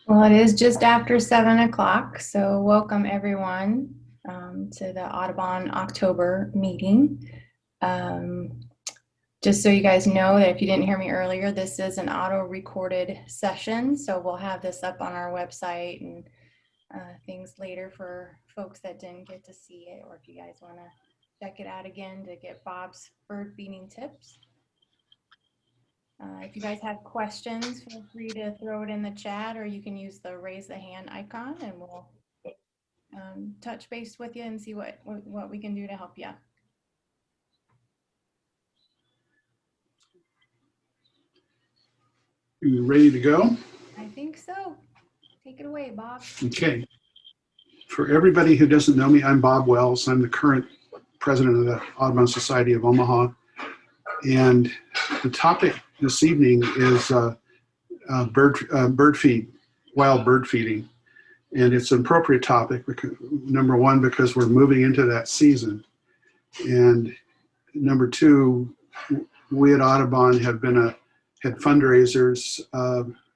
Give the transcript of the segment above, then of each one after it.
Well, it is just after 7 o'clock, so welcome everyone to the Audubon October meeting. Um, just so you guys know that if you didn't hear me earlier, this is an auto-recorded session, so we'll have this up on our website and things later for folks that didn't get to see it, or if you guys want to check it out again to get Bob's bird feeding tips. If you guys have questions, feel free to throw it in the chat, or you can use the raise the hand icon and we'll touch base with you and see what we can do to help you. Are you ready to go? I think so. Take it away, Bob. Okay. For everybody who doesn't know me, I'm Bob Wells. I'm the current president of the Audubon Society of Omaha. And the topic this evening is bird feed, wild bird feeding. And it's an appropriate topic, because, number one, because we're moving into that season. And number two, we at Audubon have had fundraisers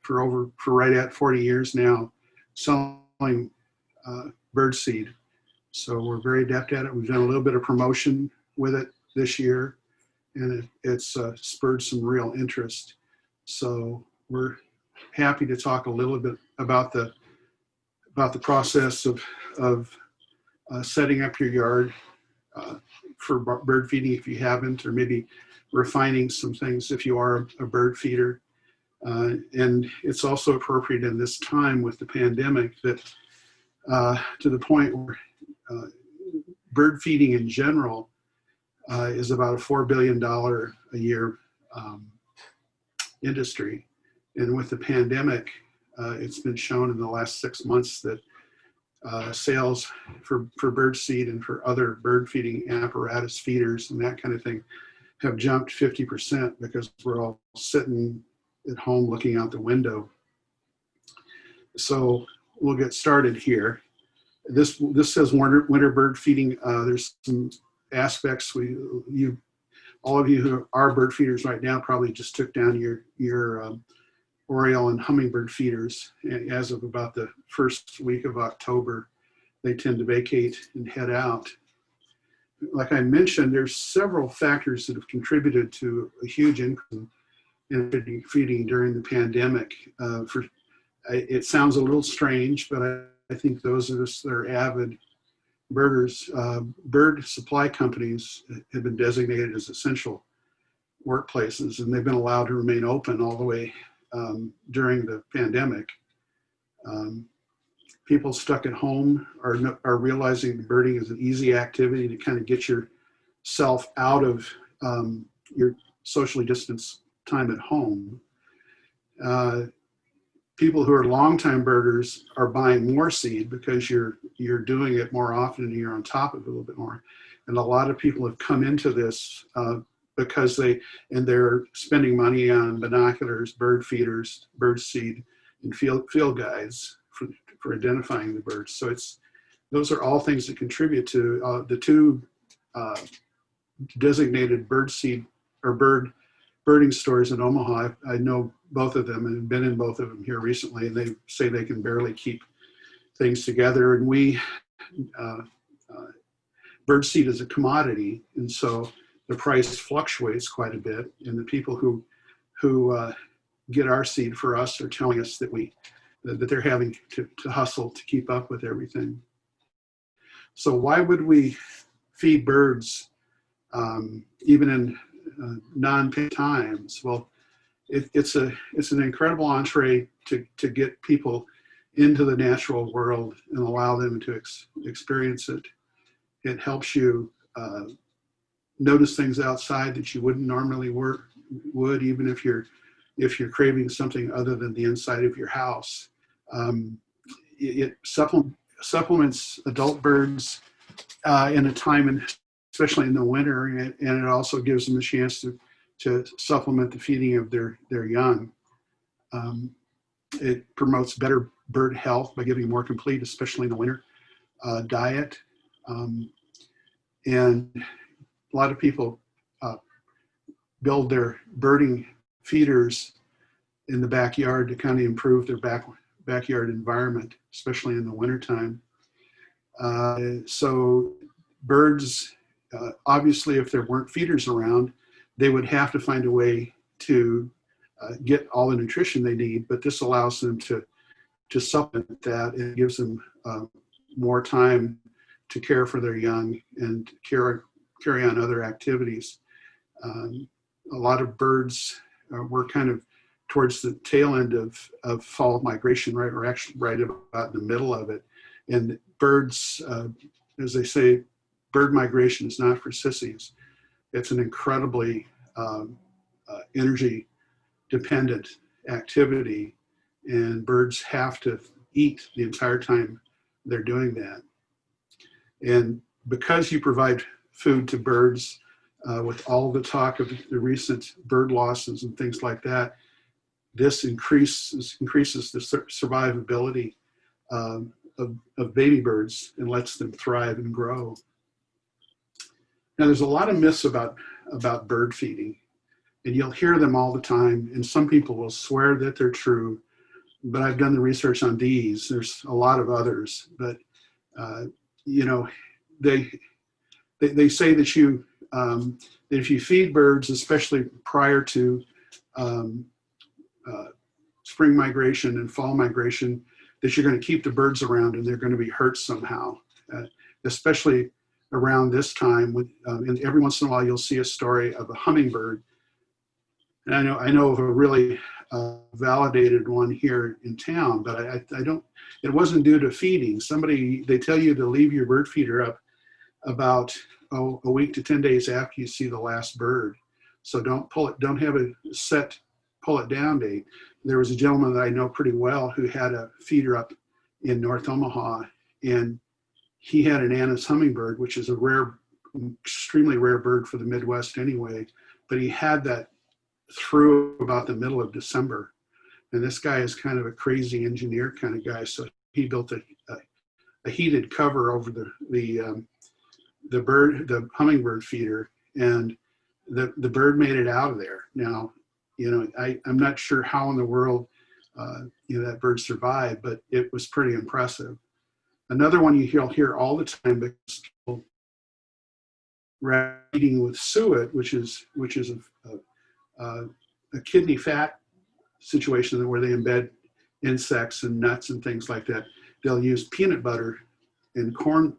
for right at 40 years now, selling bird seed. So we're very adept at it. We've done a little bit of promotion with it this year, and it's spurred some real interest. So we're happy to talk a little bit about the process of setting up your yard for bird feeding if you haven't, or maybe refining some things if you are a bird feeder. And it's also appropriate in this time with the pandemic that to the point where bird feeding in general is about a $4 billion a year industry. And with the pandemic, it's been shown in the last 6 months that sales for bird seed and for other bird feeding apparatus, feeders, and that kind of thing have jumped 50% because we're all sitting at home looking out the window. So we'll get started here. This says winter bird feeding. There's some aspects all of you who are bird feeders right now probably just took down your Oriole and hummingbird feeders. And as of about the first week of October, they tend to vacate and head out. Like I mentioned, there's several factors that have contributed to a huge increase in feeding during the pandemic. It sounds a little strange, but I think those of us that are avid birders, bird supply companies have been designated as essential workplaces, and they've been allowed to remain open all the way during the pandemic. People stuck at home are realizing birding is an easy activity to kind of get yourself out of your socially distanced time at home. People who are longtime birders are buying more seed because you're doing it more often and you're on top of it a little bit more. And a lot of people have come into this because they're spending money on binoculars, bird feeders, bird seed, and field guides for identifying the birds. So those are all things that contribute to the two designated bird seed or birding stores in Omaha. I know both of them and have been in both of them here recently, and they say they can barely keep things together. And bird seed is a commodity, and so the price fluctuates quite a bit. And the people who get our seed for us are telling us that they're having to hustle to keep up with everything. So why would we feed birds even in non-paid times? Well, it's an incredible entree to get people into the natural world and allow them to experience it. It helps you notice things outside that you wouldn't normally would, even if you're craving something other than the inside of your house. It supplements adult birds in a time, especially in the winter, and it also gives them a chance to supplement the feeding of their young. It promotes better bird health by giving more complete, especially in the winter, diet. And a lot of people build their birding feeders in the backyard to kind of improve their backyard environment, especially in the wintertime. So birds, obviously, if there weren't feeders around, they would have to find a way to get all the nutrition they need, but this allows them to supplement that and gives them more time to care for their young and carry on other activities. A lot of birds were kind of towards the tail end of fall migration, right, or actually right about in the middle of it. And birds, as they say, bird migration is not for sissies. It's an incredibly energy dependent activity, and birds have to eat the entire time they're doing that. And because you provide food to birds, with all the talk of the recent bird losses and things like that, this increases the survivability of baby birds and lets them thrive and grow. Now, there's a lot of myths about bird feeding, and you'll hear them all the time, and some people will swear that they're true, but I've done the research on these. There's a lot of others, but you know, they say that that if you feed birds, especially prior to spring migration and fall migration, that you're going to keep the birds around and they're going to be hurt somehow, especially around this time. And every once in a while, you'll see a story of a hummingbird. And I know of a really validated one here in town, but I don't. It wasn't due to feeding. They tell you to leave your bird feeder up about a week to 10 days after you see the last bird. So don't pull it. Don't have a set pull it down date. There was a gentleman that I know pretty well who had a feeder up in North Omaha, and he had an Anna's hummingbird, which is a rare, extremely rare bird for the Midwest anyway, but he had that through about the middle of December. And this guy is kind of a crazy engineer kind of guy, so he built a heated cover over the hummingbird feeder, and the bird made it out of there. Now, I'm not sure how in the world that bird survived, but it was pretty impressive. Another one you'll hear all the time, because people eating with suet, which is a kidney fat situation where they embed insects and nuts and things like that. They'll use peanut butter and corn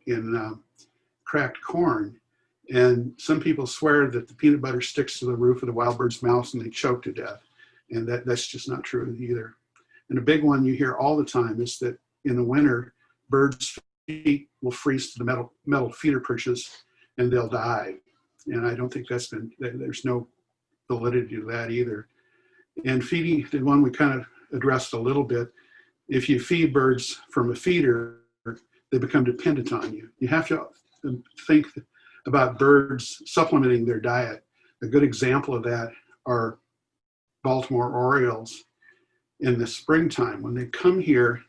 cracked corn. And some people swear that the peanut butter sticks to the roof of the wild bird's mouth and they choke to death. And that's just not true either. And a big one you hear all the time is that in the winter, birds' feet will freeze to the metal feeder perches and they'll die. And I don't think there's no validity to that either. And feeding, the one we kind of addressed a little bit, if you feed birds from a feeder, they become dependent on you. You have to think about birds supplementing their diet. A good example of that are Baltimore Orioles in the springtime. When they come here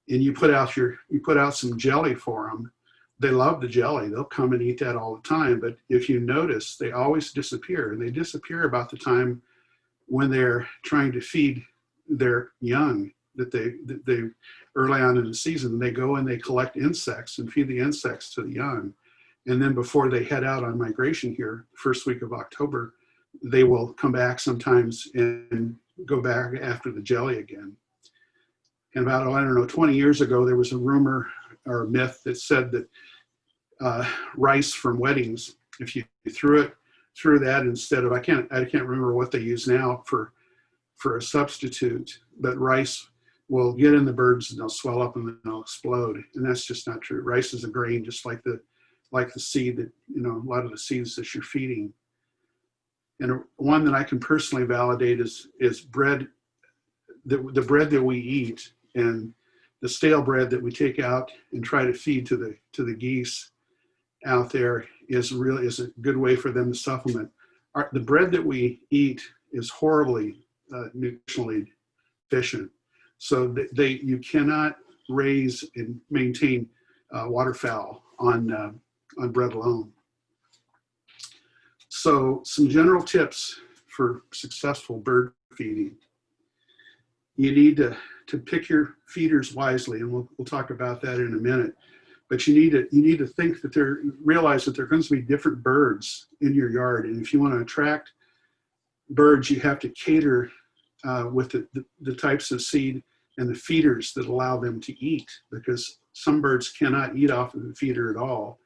and you put out some jelly for them, they love the jelly. They'll come and eat that all the time. But if you notice, they always disappear, and they disappear about the time when they're trying to feed their young that they early on in the season. They go and they collect insects and feed the insects to the young. And then before they head out on migration here, first week of October, they will come back sometimes and go back after the jelly again. And about, 20 years ago, there was a rumor or a myth that said that rice from weddings, if you threw that instead of, I can't remember what they use now for a substitute, but rice will get in the birds and they'll swell up and then they'll explode. And that's just not true. Rice is a grain, just like the seed that, a lot of the seeds that you're feeding. And one that I can personally validate is bread, the bread that we eat, and the stale bread that we take out and try to feed to the geese out there is a good way for them to supplement. The bread that we eat is horribly nutritionally deficient. So you cannot raise and maintain waterfowl on bread alone. So some general tips for successful bird feeding. you need to pick your feeders wisely, and we'll talk about that in a minute. But you need to think that realize that there are going to be different birds in your yard, and if you want to attract birds, you have to cater with the types of seed and the feeders that allow them to eat, because some birds cannot eat off of the feeder at all.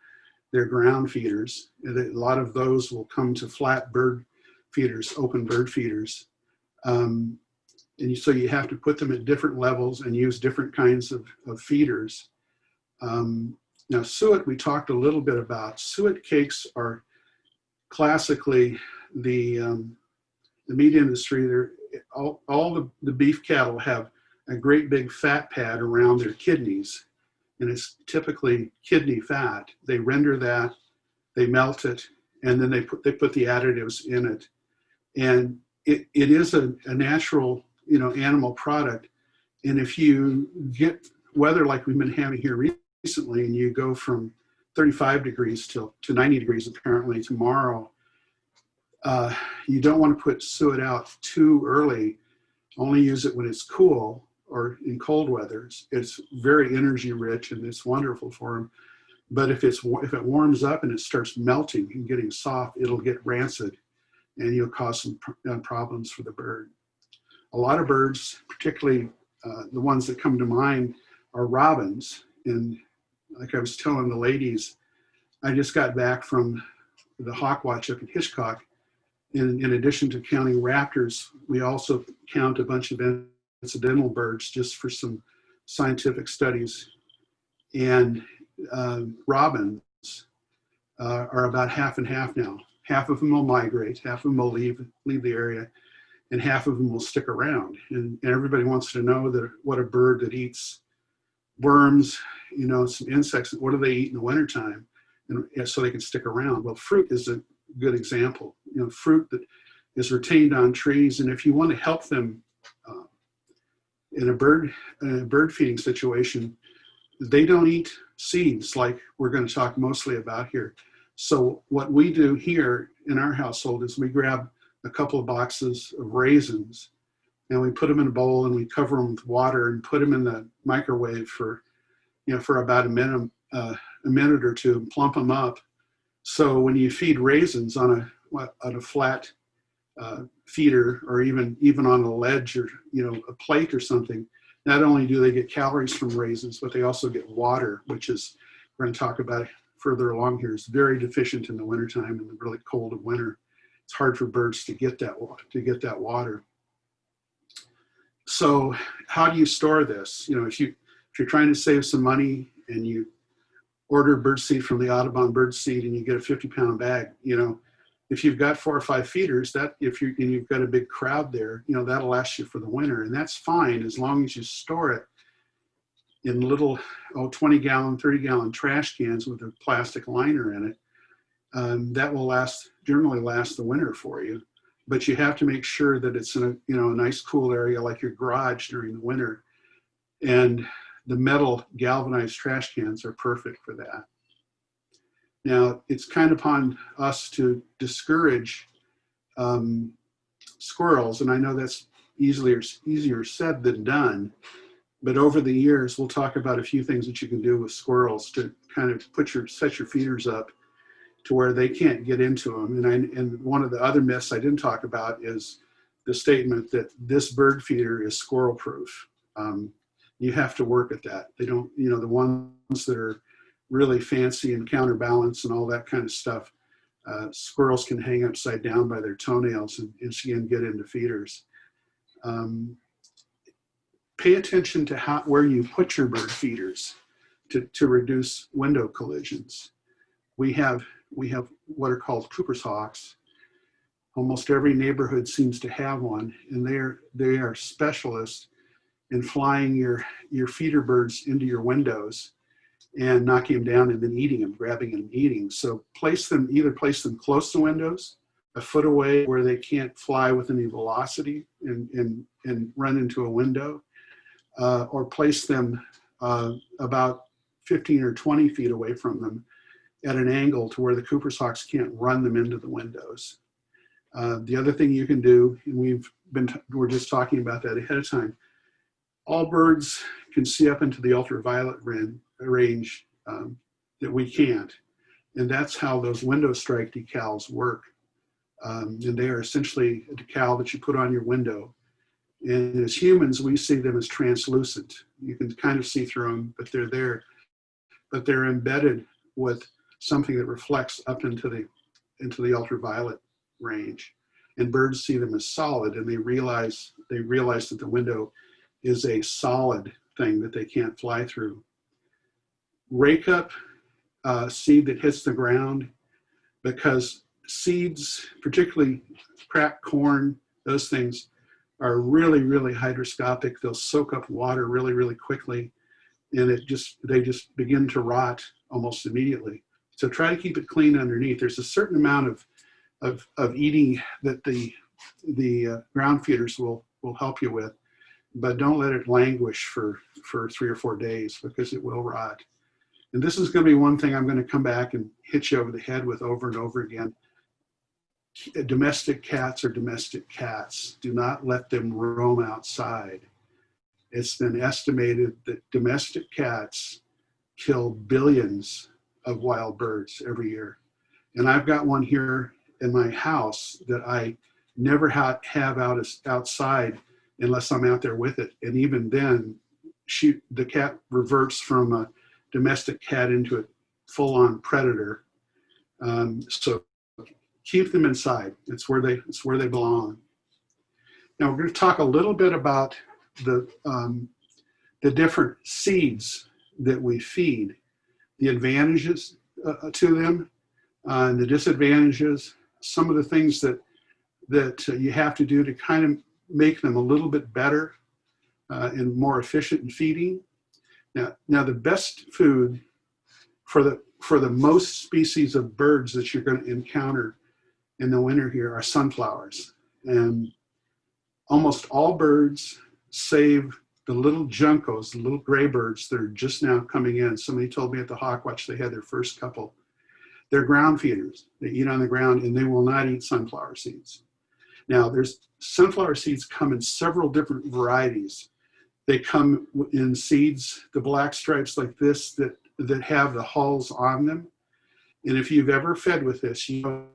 They're ground feeders. And a lot of those will come to flat bird feeders, open bird feeders. So you have to put them at different levels and use different kinds of feeders. Now, suet, we talked a little bit about. Suet cakes are classically the meat industry. All the beef cattle have a great big fat pad around their kidneys, and it's typically kidney fat. They render that, they melt it, and then they put the additives in it. And it is a natural, animal product. And if you get weather like we've been having here recently, and you go from 35 degrees to 90 degrees apparently tomorrow, you don't want to put suet out too early. Only use it when it's cool or in cold weather. It's very energy rich and it's wonderful for them. But if it warms up and it starts melting and getting soft, it'll get rancid and you'll cause some problems for the bird. A lot of birds, particularly the ones that come to mind, are robins. And like I was telling the ladies, I just got back from the hawk watch up in Hitchcock. In addition to counting raptors, we also count a bunch of incidental birds just for some scientific studies. And robins are about half and half now. Half of them will migrate, half of them will leave the area, and half of them will stick around. And everybody wants to know what a bird that eats worms, some insects, what do they eat in the wintertime? And so they can stick around. Well, fruit is a good example. Fruit that is retained on trees, and if you want to help them in a bird feeding situation, they don't eat seeds like we're going to talk mostly about here. So what we do here in our household is we grab a couple of boxes of raisins and we put them in a bowl and we cover them with water and put them in the microwave for about a minute or two and plump them up. So when you feed raisins on a flat feeder or even on a ledge or a plate or something, not only do they get calories from raisins, but they also get water, which is, we're going to talk about further along here, is very deficient in the wintertime, in the really cold of winter. It's hard for birds to get that water. So how do you store this? If you're trying to save some money and you order bird seed from the Audubon bird seed and you get a 50-pound bag, if you've got 4 or 5 feeders, and you've got a big crowd there, that'll last you for the winter, and that's fine as long as you store it in little 20-gallon, 30-gallon trash cans with a plastic liner in it. That will generally last the winter for you. But you have to make sure that it's in a nice cool area like your garage during the winter, and the metal galvanized trash cans are perfect for that. Now, it's kind of upon us to discourage squirrels, and I know that's easier said than done, but over the years, we'll talk about a few things that you can do with squirrels to kind of set your feeders up to where they can't get into them. And one of the other myths I didn't talk about is the statement that this bird feeder is squirrel proof. You have to work at that. They don't, the ones that are really fancy and counterbalance and all that kind of stuff, squirrels can hang upside down by their toenails and again get into feeders. Pay attention to where you put your bird feeders to reduce window collisions. We have what are called Cooper's hawks. Almost every neighborhood seems to have one, and they are specialists in flying your feeder birds into your windows and knocking them down and then eating them, grabbing them and eating. So either place them close to windows, a foot away where they can't fly with any velocity and run into a window, or place them about 15 or 20 feet away from them at an angle to where the Cooper's hawks can't run them into the windows. The other thing you can do, and we're just talking about that ahead of time, all birds can see up into the ultraviolet range that we can't. And that's how those window strike decals work. And they are essentially a decal that you put on your window. And as humans, we see them as translucent. You can kind of see through them, but they're there. But they're embedded with something that reflects up into the ultraviolet range. And birds see them as solid, and they realize that the window is a solid thing that they can't fly through. Rake up seed that hits the ground, because seeds, particularly cracked corn, those things are really, really hygroscopic. They'll soak up water really, really quickly, and they just begin to rot almost immediately. So try to keep it clean underneath. There's a certain amount of eating that the ground feeders will help you with, but don't let it languish for 3 or 4 days, because it will rot. And this is going to be one thing I'm going to come back and hit you over the head with over and over again. Domestic cats are domestic cats. Do not let them roam outside. It's been estimated that domestic cats kill billions of wild birds every year. And I've got one here in my house that I never have out outside unless I'm out there with it. And even then, the cat reverts from a domestic cat into a full-on predator. So keep them inside. It's where they belong. Now we're going to talk a little bit about the different seeds that we feed, the advantages to them, and the disadvantages, some of the things that you have to do to kind of make them a little bit better and more efficient in feeding. Now the best food for the most species of birds that you're going to encounter in the winter here are sunflowers. And almost all birds, save the little juncos, the little gray birds that are just now coming in. Somebody told me at the Hawk Watch they had their first couple. They're ground feeders. They eat on the ground, and they will not eat sunflower seeds. Now, sunflower seeds come in several different varieties. They come in seeds, the black stripes like this, that have the hulls on them. And if you've ever fed with this, you know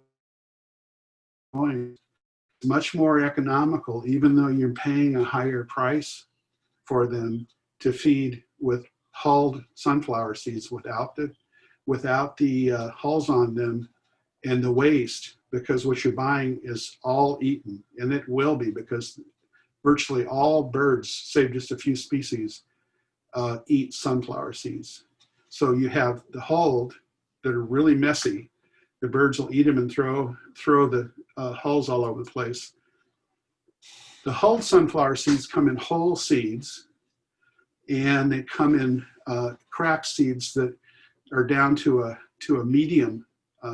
it's much more economical, even though you're paying a higher price for them, to feed with hulled sunflower seeds without the hulls on them and the waste, because what you're buying is all eaten, and it will be, because virtually all birds, save just a few species, eat sunflower seeds. So you have the hulled that are really messy. The birds will eat them and throw the hulls all over the place. The hulled sunflower seeds come in whole seeds, and they come in cracked seeds that are down to a medium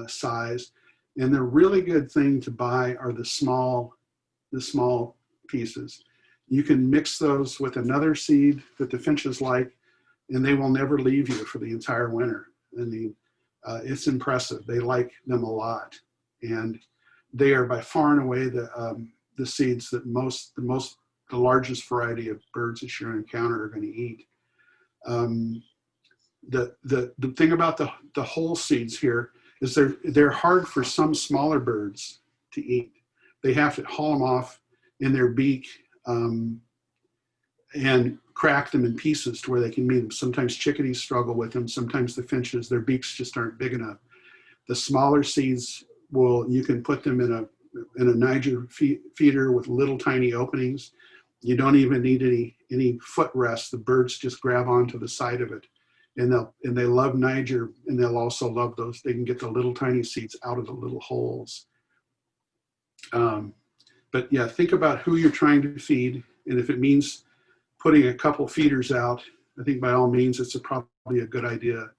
size. And the really good thing to buy are the small pieces. You can mix those with another seed that the finches like, and they will never leave you for the entire winter. I mean, it's impressive. They like them a lot, and they are by far and away the seeds that the largest variety of birds that you encounter are going to eat. The thing about the whole seeds here is they're hard for some smaller birds to eat. They have to haul them off in their beak and crack them in pieces to where they can eat them. Sometimes chickadees struggle with them. Sometimes the finches, their beaks just aren't big enough. The smaller seeds, you can put them in a Niger feeder with little tiny openings. You don't even need any footrest. The birds just grab onto the side of it, and they love Niger, and they'll also love those. They can get the little tiny seeds out of the little holes. But yeah, think about who you're trying to feed, and if it means putting a couple feeders out, I think by all means it's probably a good idea.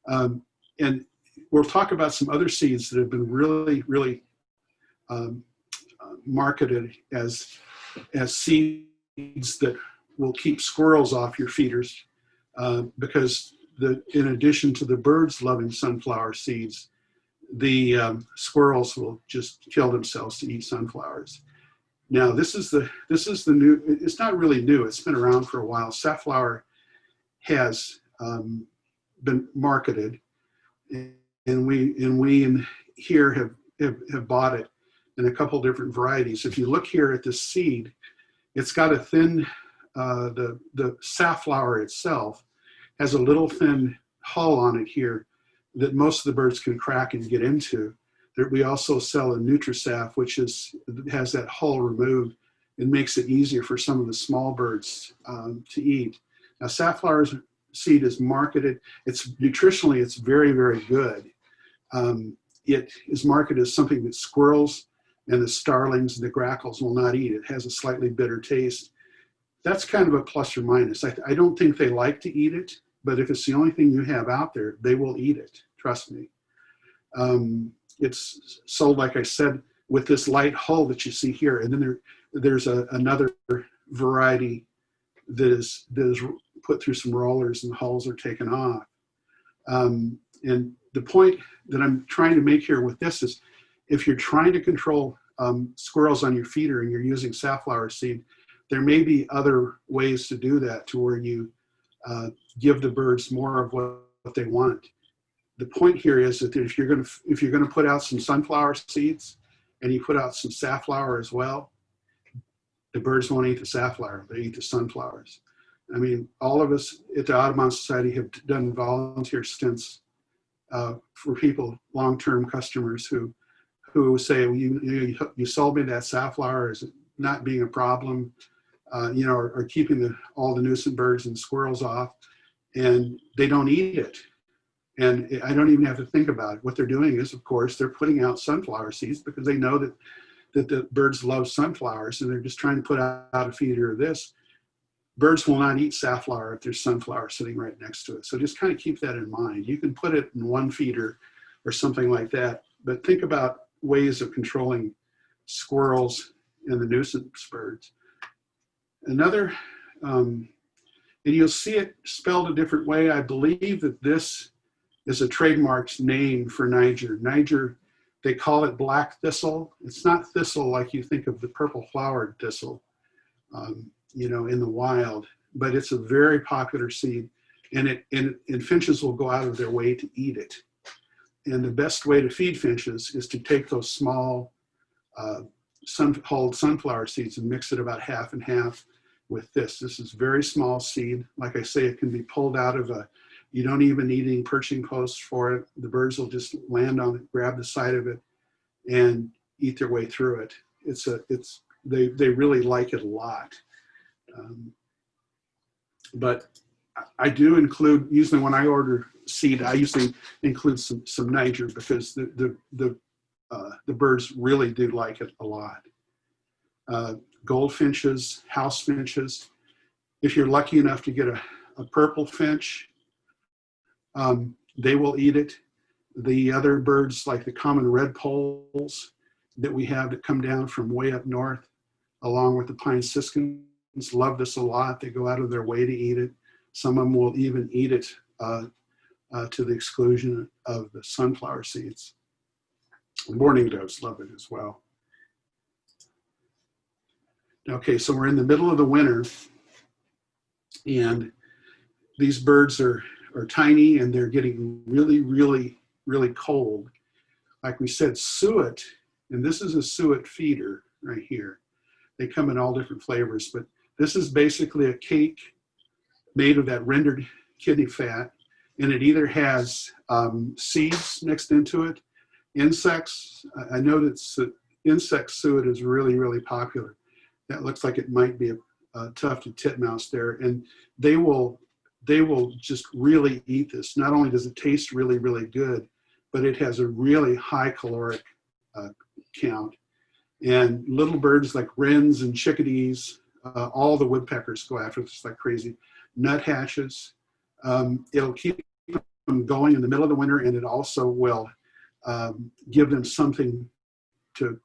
And we'll talk about some other seeds that have been really, really marketed as seeds that will keep squirrels off your feeders, because in addition to the birds loving sunflower seeds, the squirrels will just kill themselves to eat sunflowers. Now this is the new. It's not really new. It's been around for a while. Safflower has been marketed, and we in here have bought it in a couple different varieties. If you look here at the seed, it's got a thin. The safflower itself has a little thin hull on it here that most of the birds can crack and get into. We also sell a NutriSaff, which has that hull removed and makes it easier for some of the small birds to eat. Now, safflower seed is marketed. Nutritionally, it's very, very good. It is marketed as something that squirrels and the starlings and the grackles will not eat. It has a slightly bitter taste. That's kind of a plus or minus. I don't think they like to eat it, but if it's the only thing you have out there, they will eat it. Trust me. It's sold, like I said, with this light hull that you see here, and then there's another variety that is put through some rollers and the hulls are taken off. And the point that I'm trying to make here with this is, if you're trying to control squirrels on your feeder and you're using safflower seed, there may be other ways to do that, to where you give the birds more of what they want. The point here is that if you're going to put out some sunflower seeds and you put out some safflower as well, the birds won't eat the safflower, they eat the sunflowers. I mean, all of us at the Audubon Society have done volunteer stints for people, long-term customers who say, well, you sold me that safflower, is it not being a problem? Or keeping all the nuisance birds and squirrels off, and they don't eat it. And I don't even have to think about it. What they're doing is, of course, they're putting out sunflower seeds because they know that the birds love sunflowers, and they're just trying to put out a feeder of this. Birds will not eat safflower if there's sunflower sitting right next to it. So just kind of keep that in mind. You can put it in one feeder or something like that, but think about ways of controlling squirrels and the nuisance birds. Another, and you'll see it spelled a different way. I believe that this is a trademarked name for Niger. Niger, they call it black thistle. It's not thistle like you think of the purple flowered thistle, in the wild, but it's a very popular seed, and finches will go out of their way to eat it. And the best way to feed finches is to take those small hulled sunflower seeds and mix it about half and half with this. This is very small seed. Like I say, it can be pulled out of you don't even need any perching posts for it. The birds will just land on it, grab the side of it, and eat their way through it. They really like it a lot. But I do include, usually when I order seed, I usually include some Niger, because the birds really do like it a lot. Goldfinches, house finches. If you're lucky enough to get a purple finch, they will eat it. The other birds, like the common redpolls that we have that come down from way up north, along with the pine siskins, love this a lot. They go out of their way to eat it. Some of them will even eat it to the exclusion of the sunflower seeds. Mourning doves love it as well. Okay, so we're in the middle of the winter, and these birds are tiny, and they're getting really, really, really cold. Like we said, suet, and this is a suet feeder right here. They come in all different flavors, but this is basically a cake made of that rendered kidney fat, and it either has seeds mixed into it, insects. I know that insect suet is really, really popular. That looks like it might be a tufted titmouse there, and they will just really eat this. Not only does it taste really, really good, but it has a really high caloric count. And little birds like wrens and chickadees, all the woodpeckers go after this like crazy. Nuthatches, it'll keep them going in the middle of the winter, and it also will give them something to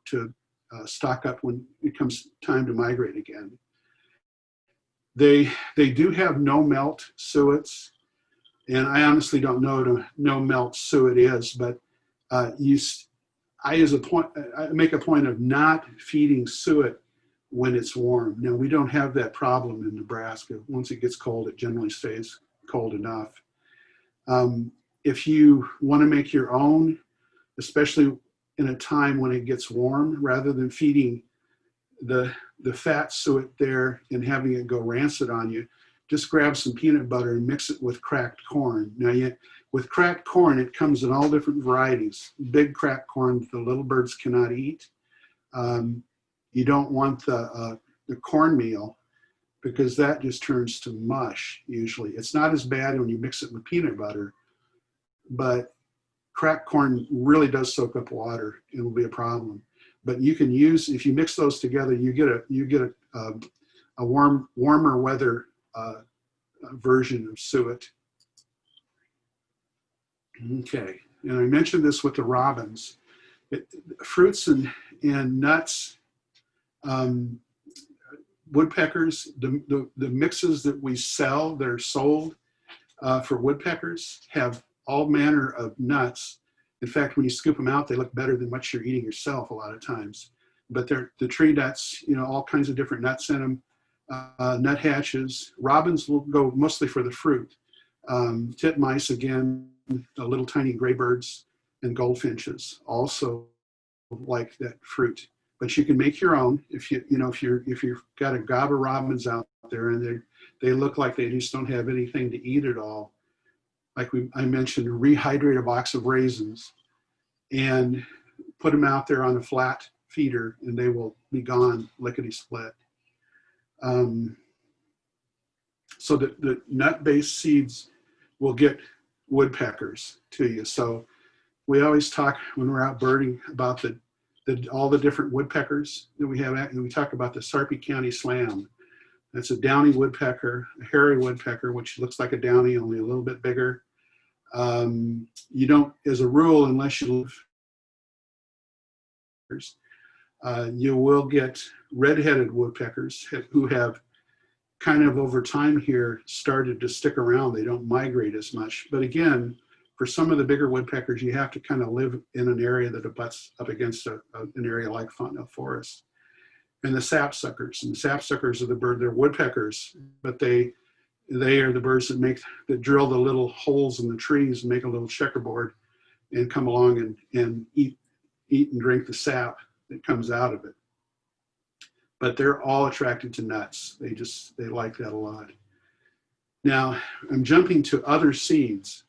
stock up when it comes time to migrate again. They do have no melt suets, and I honestly don't know what a no melt suet is, but I make a point of not feeding suet when it's warm. Now, we don't have that problem in Nebraska. Once it gets cold, it generally stays cold enough. If you want to make your own, especially in a time when it gets warm, rather than feeding the fat suet there and having it go rancid on you, just grab some peanut butter and mix it with cracked corn. Now, with cracked corn, it comes in all different varieties. Big cracked corn the little birds cannot eat. You don't want the cornmeal, because that just turns to mush usually. It's not as bad when you mix it with peanut butter, but cracked corn really does soak up water. It will be a problem. But you can use, if you mix those together, you get a warmer weather version of suet. Okay, and I mentioned this with the robins. Fruits and nuts, woodpeckers, the mixes that we sell, that are sold for woodpeckers, have all manner of nuts. In fact, when you scoop them out, they look better than what you're eating yourself a lot of times. But they're the tree nuts, all kinds of different nuts in them. Nuthatches. Robins will go mostly for the fruit. Titmice, again, the little tiny gray birds, and goldfinches also like that fruit. But you can make your own if you've got a gob of robins out there and they look like they just don't have anything to eat at all. Like I mentioned, rehydrate a box of raisins and put them out there on a flat feeder, and they will be gone lickety split. So the nut-based seeds will get woodpeckers to you. So we always talk when we're out birding about all the different woodpeckers that we have, and we talk about the Sarpy County slam. That's a downy woodpecker, a hairy woodpecker, which looks like a downy, only a little bit bigger. You don't, as a rule, unless you live, you will get red-headed woodpeckers who have kind of over time here started to stick around. They don't migrate as much. But again, for some of the bigger woodpeckers, you have to kind of live in an area that abuts up against an area like Fontenelle Forest. And the sapsuckers. And the sapsuckers are they're woodpeckers, but they are the birds that drill the little holes in the trees and make a little checkerboard and come along and eat and drink the sap that comes out of it. But they're all attracted to nuts. They like that a lot. Now, I'm jumping to other seeds.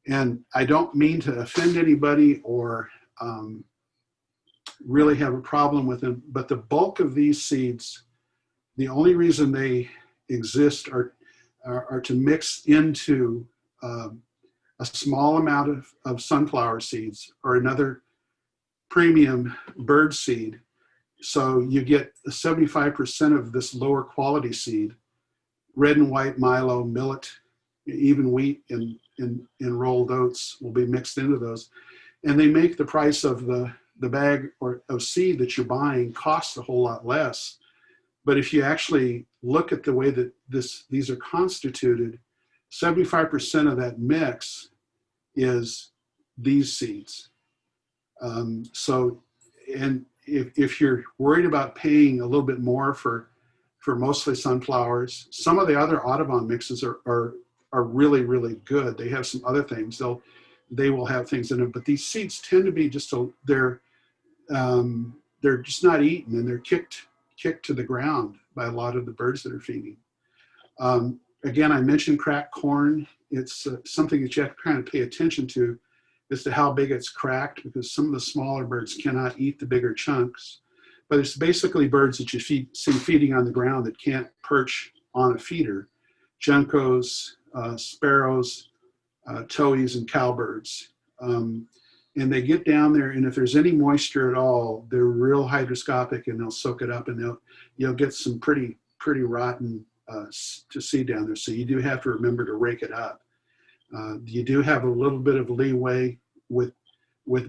And I don't mean to offend anybody or really have a problem with them, but the bulk of these seeds, the only reason they exist are to mix into a small amount of sunflower seeds or another premium bird seed. So you get 75% of this lower quality seed, red and white milo, millet, even wheat and rolled oats will be mixed into those. And they make the price of the bag of seed that you're buying cost a whole lot less. But if you actually look at the way that these are constituted, 75% of that mix is these seeds. So, and if you're worried about paying a little bit more for mostly sunflowers, some of the other Audubon mixes are really, really good. They have some other things. They will have things in them, but these seeds tend to be they're just not eaten, and they're kicked to the ground by a lot of the birds that are feeding. Again, I mentioned cracked corn. It's something that you have to kind of pay attention to as to how big it's cracked, because some of the smaller birds cannot eat the bigger chunks. But it's basically birds that you see feeding on the ground that can't perch on a feeder. Juncos, sparrows, towhees, and cowbirds. And they get down there, and if there's any moisture at all, they're real hygroscopic, and they'll soak it up, and you'll get some pretty rotten to seed down there. So you do have to remember to rake it up. You do have a little bit of leeway with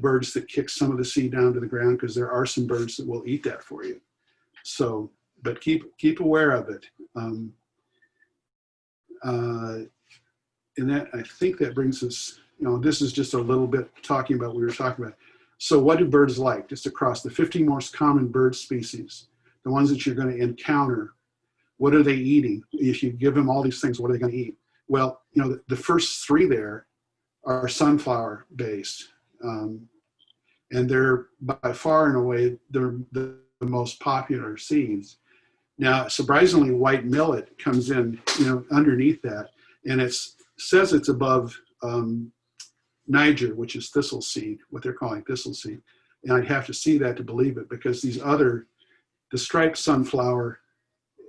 birds that kick some of the seed down to the ground, because there are some birds that will eat that for you. So, but keep aware of it. And that, I think that brings us, this is just a little bit talking about what we were talking about. So what do birds like? Just across the 15 most common bird species. the ones that you're going to encounter. What are they eating? If you give them all these things, what are they going to eat? Well, you know, the first three there are sunflower based. And they're by far and away, they're the most popular seeds. Now, surprisingly, white millet comes in, you know, underneath that, and it says it's above Niger, which is thistle seed, what they're calling thistle seed. And I'd have to see that to believe it, because these other, the striped sunflower,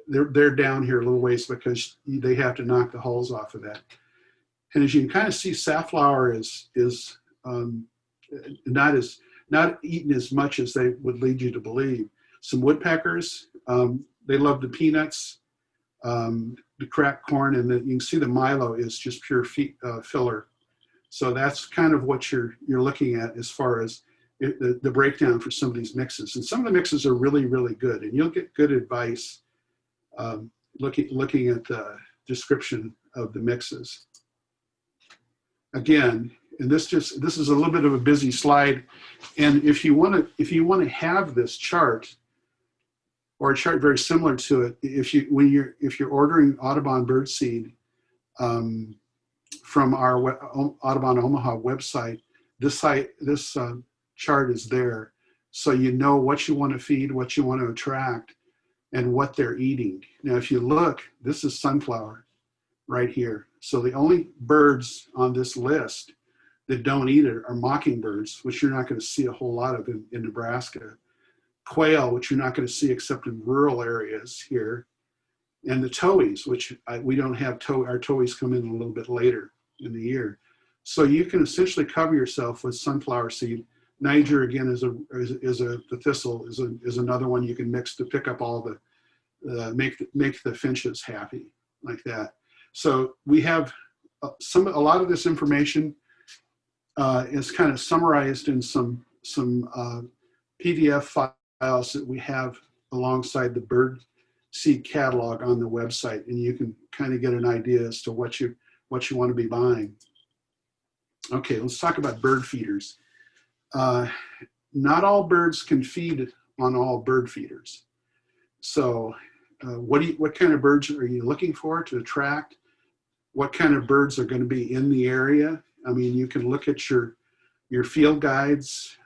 they're down here a little ways because they have to knock the hulls off of that. And as you can kind of see, safflower is not eaten as much as they would lead you to believe. Some woodpeckers, they love the peanuts, the cracked corn, and you can see the milo is just pure filler. So that's kind of what you're looking at as far as the breakdown for some of these mixes. And some of the mixes are really, really good, and you'll get good advice looking at the description of the mixes. Again, and this is a little bit of a busy slide. And if you want to have this chart, or a chart very similar to it, if you're ordering Audubon birdseed from our Audubon Omaha website, this chart is there, so you know what you want to feed, what you want to attract, and what they're eating. Now, if you look, this is sunflower right here. So the only birds on this list that don't eat it are mockingbirds, which you're not going to see a whole lot of in Nebraska. Quail, which you're not going to see except in rural areas here. And the towhees, which we don't have, our towhees come in a little bit later in the year. So you can essentially cover yourself with sunflower seed. Niger, again, the thistle is another one you can mix to pick up all the, make the finches happy, like that. So we have a lot of this information is kind of summarized in some PDF files that we have alongside the bird seed catalog on the website, and you can kind of get an idea as to what you want to be buying. Okay, let's talk about bird feeders. Not all birds can feed on all bird feeders. So what kind of birds are you looking for to attract? What kind of birds are going to be in the area? I mean, you can look at your field guides.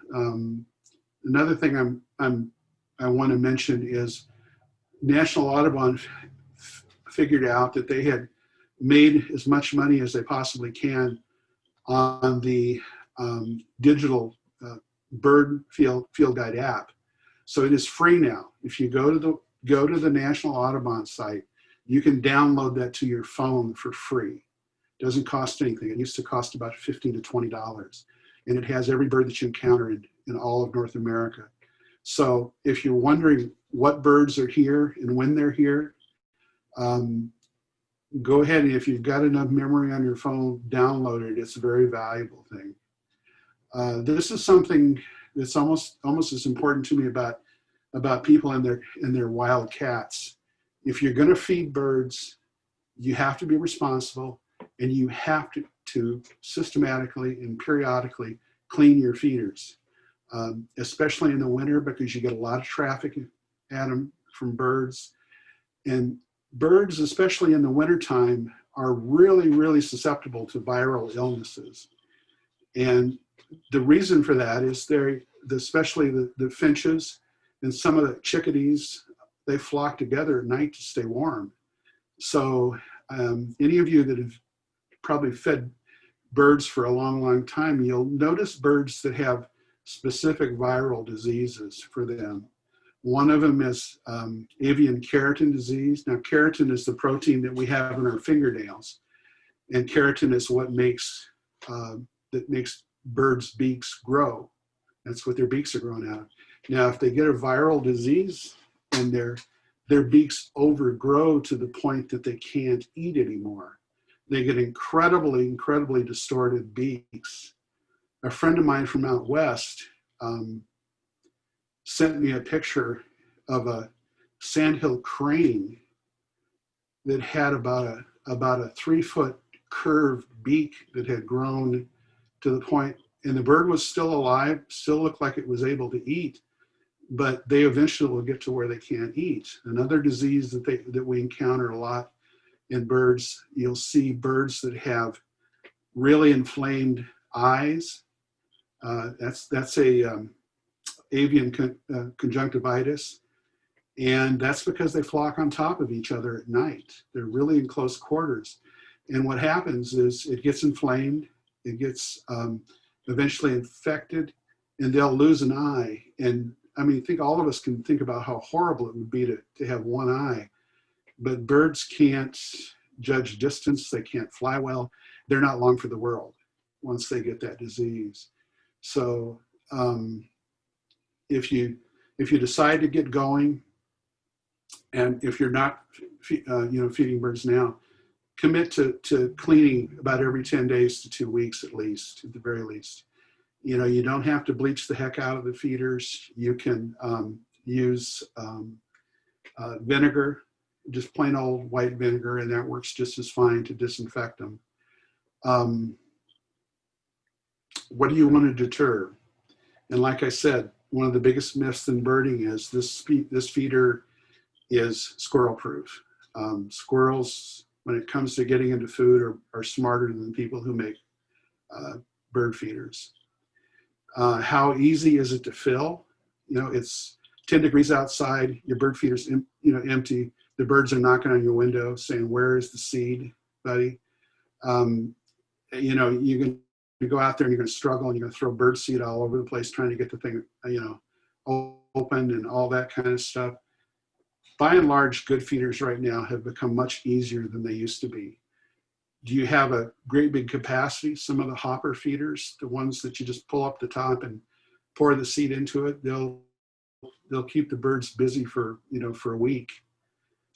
Another thing I want to mention is National Audubon figured out that they had made as much money as they possibly can on the digital bird field guide app. So it is free now. If you go to the National Audubon site, you can download that to your phone for free. It doesn't cost anything. It used to cost about $15 to $20, and it has every bird that you encounter in all of North America. So if you're wondering what birds are here and when they're here, go ahead, and if you've got enough memory on your phone, download it. It's a very valuable thing. This is something that's almost as important to me about people and their wild cats. If you're going to feed birds, you have to be responsible, and you have to systematically and periodically clean your feeders, especially in the winter, because you get a lot of traffic at them from birds. And birds, especially in the wintertime, are really, really susceptible to viral illnesses. And the reason for that is especially the finches and some of the chickadees, they flock together at night to stay warm. So any of you that have probably fed birds for a long, long time, you'll notice birds that have specific viral diseases for them. One of them is avian keratin disease. Now, keratin is the protein that we have in our fingernails, and keratin is what makes birds' beaks grow. That's what their beaks are growing out of. Now, if they get a viral disease and their beaks overgrow to the point that they can't eat anymore, they get incredibly, incredibly distorted beaks. A friend of mine from out west sent me a picture of a sandhill crane that had about a 3-foot curved beak that had grown to the point, and the bird was still alive, still looked like it was able to eat, but they eventually will get to where they can't eat. Another disease that we encounter a lot in birds, you'll see birds that have really inflamed eyes. That's a avian conjunctivitis. And that's because they flock on top of each other at night. They're really in close quarters. And what happens is it gets inflamed, it gets eventually infected, and they'll lose an eye. And I mean, I think all of us can think about how horrible it would be to have one eye. But birds can't judge distance, they can't fly well. They're not long for the world once they get that disease. So if you decide to get going, and if you're not feeding birds now, commit to cleaning about every 10 days to 2 weeks at least, at the very least. You don't have to bleach the heck out of the feeders. You can use vinegar, just plain old white vinegar, and that works just as fine to disinfect them. What do you want to deter? And like I said, one of the biggest myths in birding is this feeder is squirrel proof. Squirrels, when it comes to getting into food, are smarter than people who make bird feeders. How easy is it to fill? It's 10 degrees outside, your bird feeder's empty. The birds are knocking on your window saying, "Where is the seed, buddy?" You're going to go out there and you're going to struggle, and you're going to throw bird seed all over the place trying to get the thing, open and all that kind of stuff. By and large, good feeders right now have become much easier than they used to be. Do you have a great big capacity? Some of the hopper feeders, the ones that you just pull up the top and pour the seed into it, they'll keep the birds busy for a week.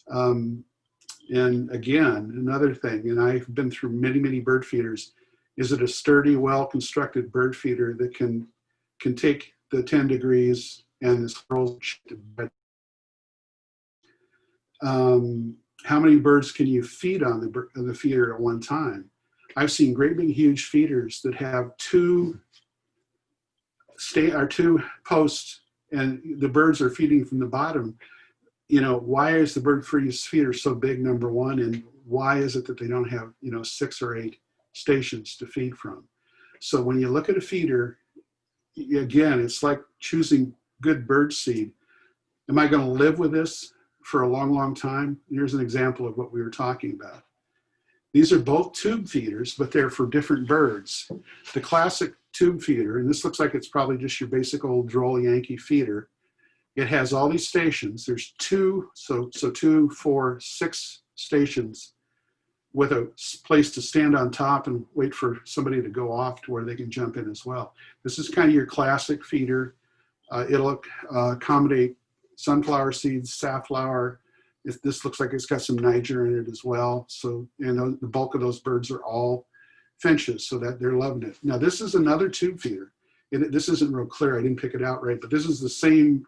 And again, another thing, and I've been through many bird feeders, is it a sturdy, well-constructed bird feeder that can take the 10 degrees and the squirrels to bed? How many birds can you feed on the feeder at one time? I've seen great big huge feeders that have two posts, and the birds are feeding from the bottom. Why is the bird feeder so big, number one, and why is it that they don't have 6 or 8 stations to feed from? So when you look at a feeder, again, it's like choosing good bird seed. Am I going to live with this for a long time? Here's an example of what we were talking about. These are both tube feeders, but they're for different birds. The classic tube feeder, and this looks like it's probably just your basic old droll Yankee feeder. It has all these stations. There's 2, so 2, 4, 6 stations with a place to stand on top and wait for somebody to go off to where they can jump in as well. This is kind of your classic feeder. It'll accommodate sunflower seeds, safflower. This looks like it's got some Niger in it as well. So, the bulk of those birds are all finches, so that they're loving it. Now, this is another tube feeder. This isn't real clear. I didn't pick it out right, but this is the same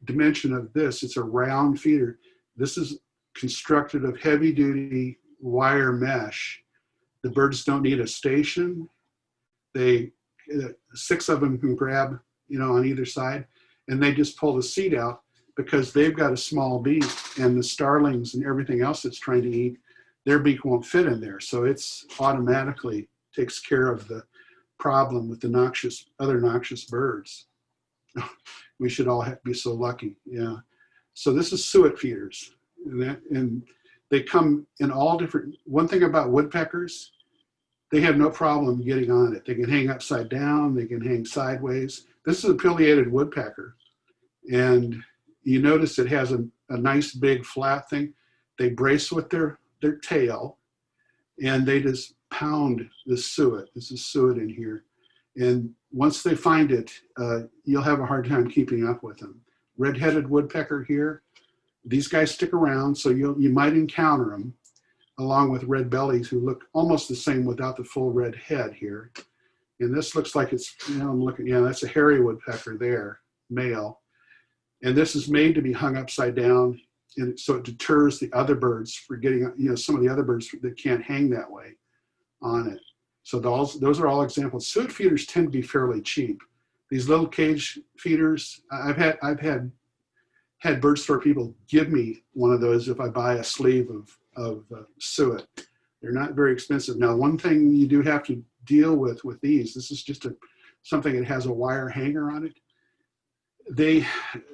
dimension of this. It's a round feeder. This is constructed of heavy-duty wire mesh. The birds don't need a station. 6 of them can grab, on either side, and they just pull the seed out because they've got a small beak, and the starlings and everything else that's trying to eat, their beak won't fit in there. So it's automatically takes care of the problem with the other noxious birds. We should all be so lucky. Yeah. So this is suet feeders, and they come in all different. One thing about woodpeckers, they have no problem getting on it. They can hang upside down. They can hang sideways. This is a pileated woodpecker, and you notice it has a nice big flat thing. They brace with their tail, and they just pound the suet. This is suet in here. And once they find it, you'll have a hard time keeping up with them. Red-headed woodpecker here. These guys stick around, so you might encounter them, along with red bellies who look almost the same without the full red head here. And this looks like it's, I'm looking, that's a hairy woodpecker there, male. And this is made to be hung upside down, and so it deters the other birds for getting, some of the other birds that can't hang that way on it. So those are all examples. Suet feeders tend to be fairly cheap. these little cage feeders. I've had bird store people give me one of those if I buy a sleeve of suet. They're not very expensive. Now, one thing you do have to deal with these, this is just something that has a wire hanger on it.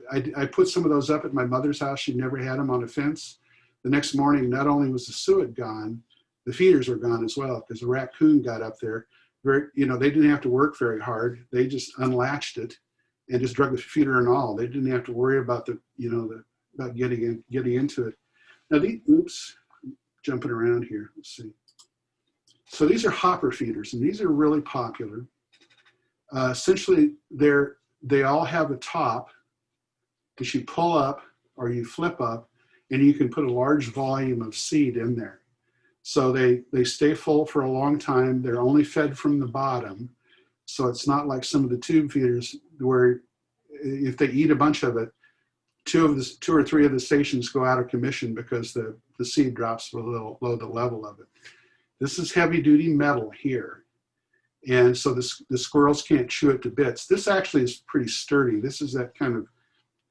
I put some of those up at my mother's house. She never had them on a fence. The next morning, not only was the suet gone, the feeders were gone as well, because the raccoon got up there. They didn't have to work very hard. They just unlatched it and just drug the feeder and all. They didn't have to worry about about getting into it. Now oops, jumping around here. Let's see. So these are hopper feeders, and these are really popular. Essentially, they all have a top that you pull up or you flip up, and you can put a large volume of seed in there. So they stay full for a long time. They're only fed from the bottom. So it's not like some of the tube feeders where if they eat a bunch of it, two or three of the stations go out of commission because the seed drops below the level of it. This is heavy duty metal here. And so the squirrels can't chew it to bits. This actually is pretty sturdy. This is that kind of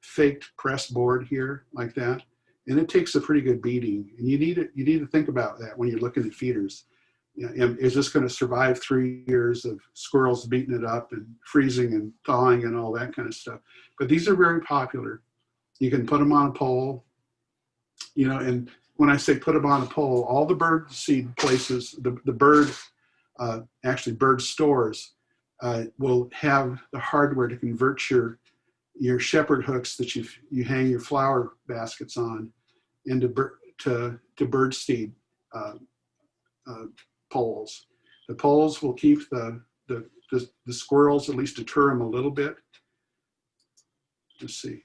faked press board here like that. And it takes a pretty good beating. And you need to think about that when you're looking at feeders. Is this going to survive 3 years of squirrels beating it up and freezing and thawing and all that kind of stuff? But these are very popular. You can put them on a pole, and when I say put them on a pole, all the bird seed places, the bird stores will have the hardware to convert your shepherd hooks that you hang your flower baskets on into bird seed poles. The poles will keep the squirrels, at least deter them a little bit. Let's see.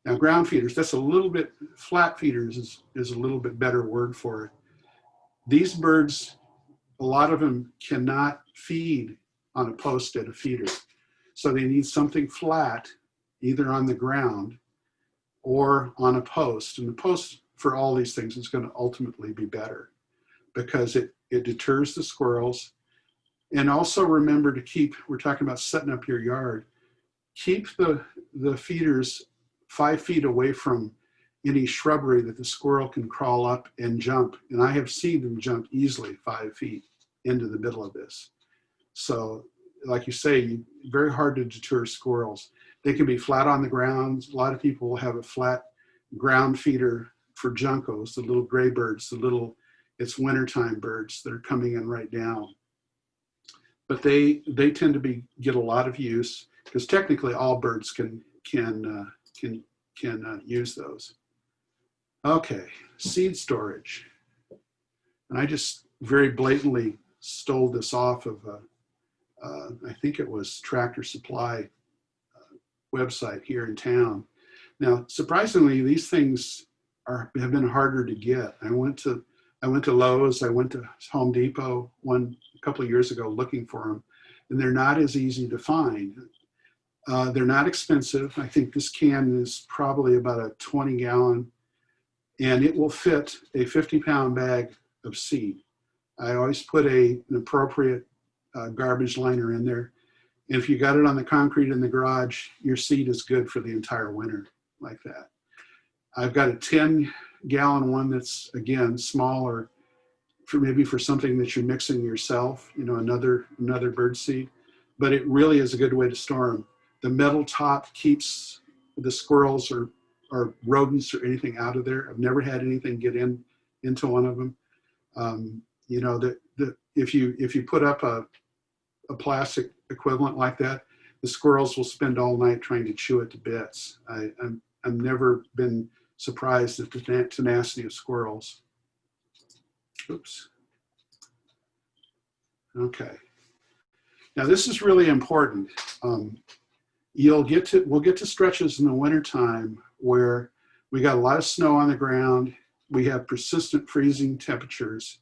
Now ground feeders, that's a little bit, flat feeders is a little bit better word for it. These birds, a lot of them cannot feed on a post at a feeder. So they need something flat, either on the ground or on a post. And the post for all these things is going to ultimately be better because it deters the squirrels. And also remember to keep, we're talking about setting up your yard, keep the feeders 5 feet away from any shrubbery that the squirrel can crawl up and jump. And I have seen them jump easily 5 feet into the middle of this. So like you say, very hard to deter squirrels. They can be flat on the ground. A lot of people will have a flat ground feeder for juncos, the little gray birds, it's wintertime birds that are coming in right now. But they tend to get a lot of use because technically all birds can use those. Okay, seed storage. And I just very blatantly stole this off of I think it was Tractor Supply website here in town. Now, surprisingly, these things have been harder to get. I went to Lowe's, I went to Home Depot a couple of years ago looking for them, and they're not as easy to find. They're not expensive. I think this can is probably about a 20-gallon, and it will fit a 50-pound bag of seed. I always put an appropriate garbage liner in there. And if you got it on the concrete in the garage, your seed is good for the entire winter like that. I've got a 10-gallon one that's, again, smaller for something that you're mixing yourself, another bird seed. But it really is a good way to store them. The metal top keeps the squirrels or rodents or anything out of there. I've never had anything get into one of them. If you put up a plastic equivalent like that, the squirrels will spend all night trying to chew it to bits. I've never been surprised at the tenacity of squirrels. Oops. Okay. Now this is really important. We'll get to stretches in the wintertime where we got a lot of snow on the ground. We have persistent freezing temperatures,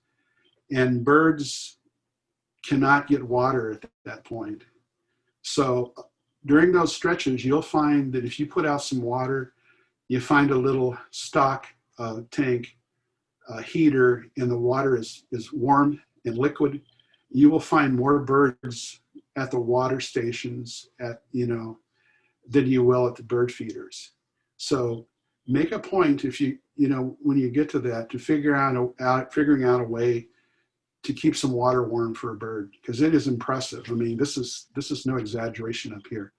and birds cannot get water at that point. So during those stretches, you'll find that if you put out some water, you find a little stock tank heater, and the water is warm and liquid, you will find more birds at the water stations than you will at the bird feeders. So make a point if when you get to that, to figuring out a way to keep some water warm for a bird, because it is impressive. I mean, this is no exaggeration up here.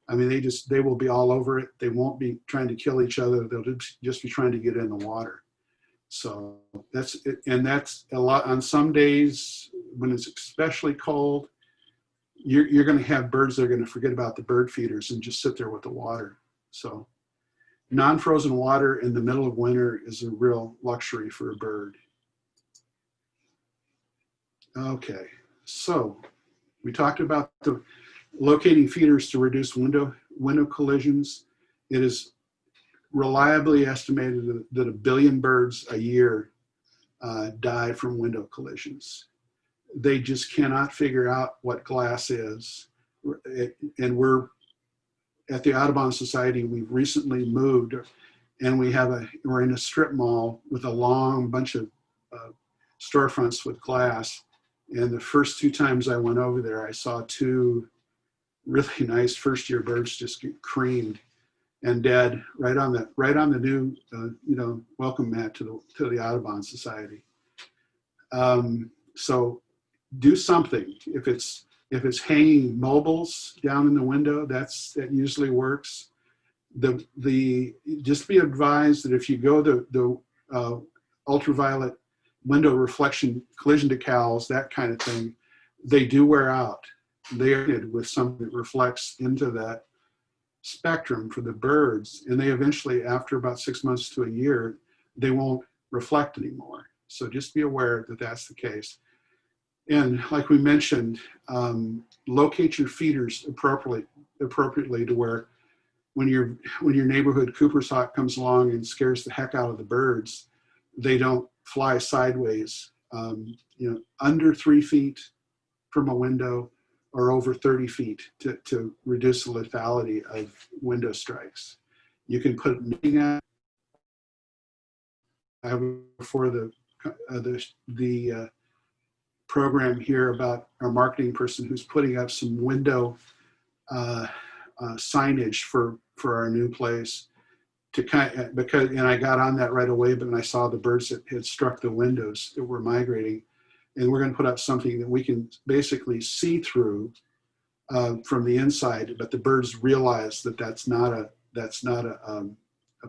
I mean, they will be all over it. They won't be trying to kill each other. They'll just be trying to get in the water. So that's it. And that's a lot on some days when it's especially cold, you're going to have birds that are going to forget about the bird feeders and just sit there with the water. So non-frozen water in the middle of winter is a real luxury for a bird. Okay, so we talked about the locating feeders to reduce window collisions. It is reliably estimated that 1 billion birds a year die from window collisions. They just cannot figure out what glass is. And we're at the Audubon Society, we've recently moved, and we're in a strip mall with a long bunch of storefronts with glass. And the first 2 times I went over there, I saw 2 really nice first-year birds just get creamed and dead right on the new welcome mat to the Audubon Society. So do something. If it's hanging mobiles down in the window, that usually works. Just be advised that if you go the ultraviolet window reflection collision decals, that kind of thing, they do wear out. They are with something that reflects into that spectrum for the birds, and they eventually, after about 6 months to a year, they won't reflect anymore. So just be aware that that's the case. And like we mentioned, locate your feeders appropriately to where when your neighborhood Cooper's hawk comes along and scares the heck out of the birds, they don't fly sideways. Under 3 feet from a window or over 30 feet to reduce the lethality of window strikes. You can put netting out. I have before the program here about our marketing person who's putting up some window signage for our new place and I got on that right away, but then I saw the birds that had struck the windows that were migrating, and we're going to put up something that we can basically see through from the inside, but the birds realize that that's not a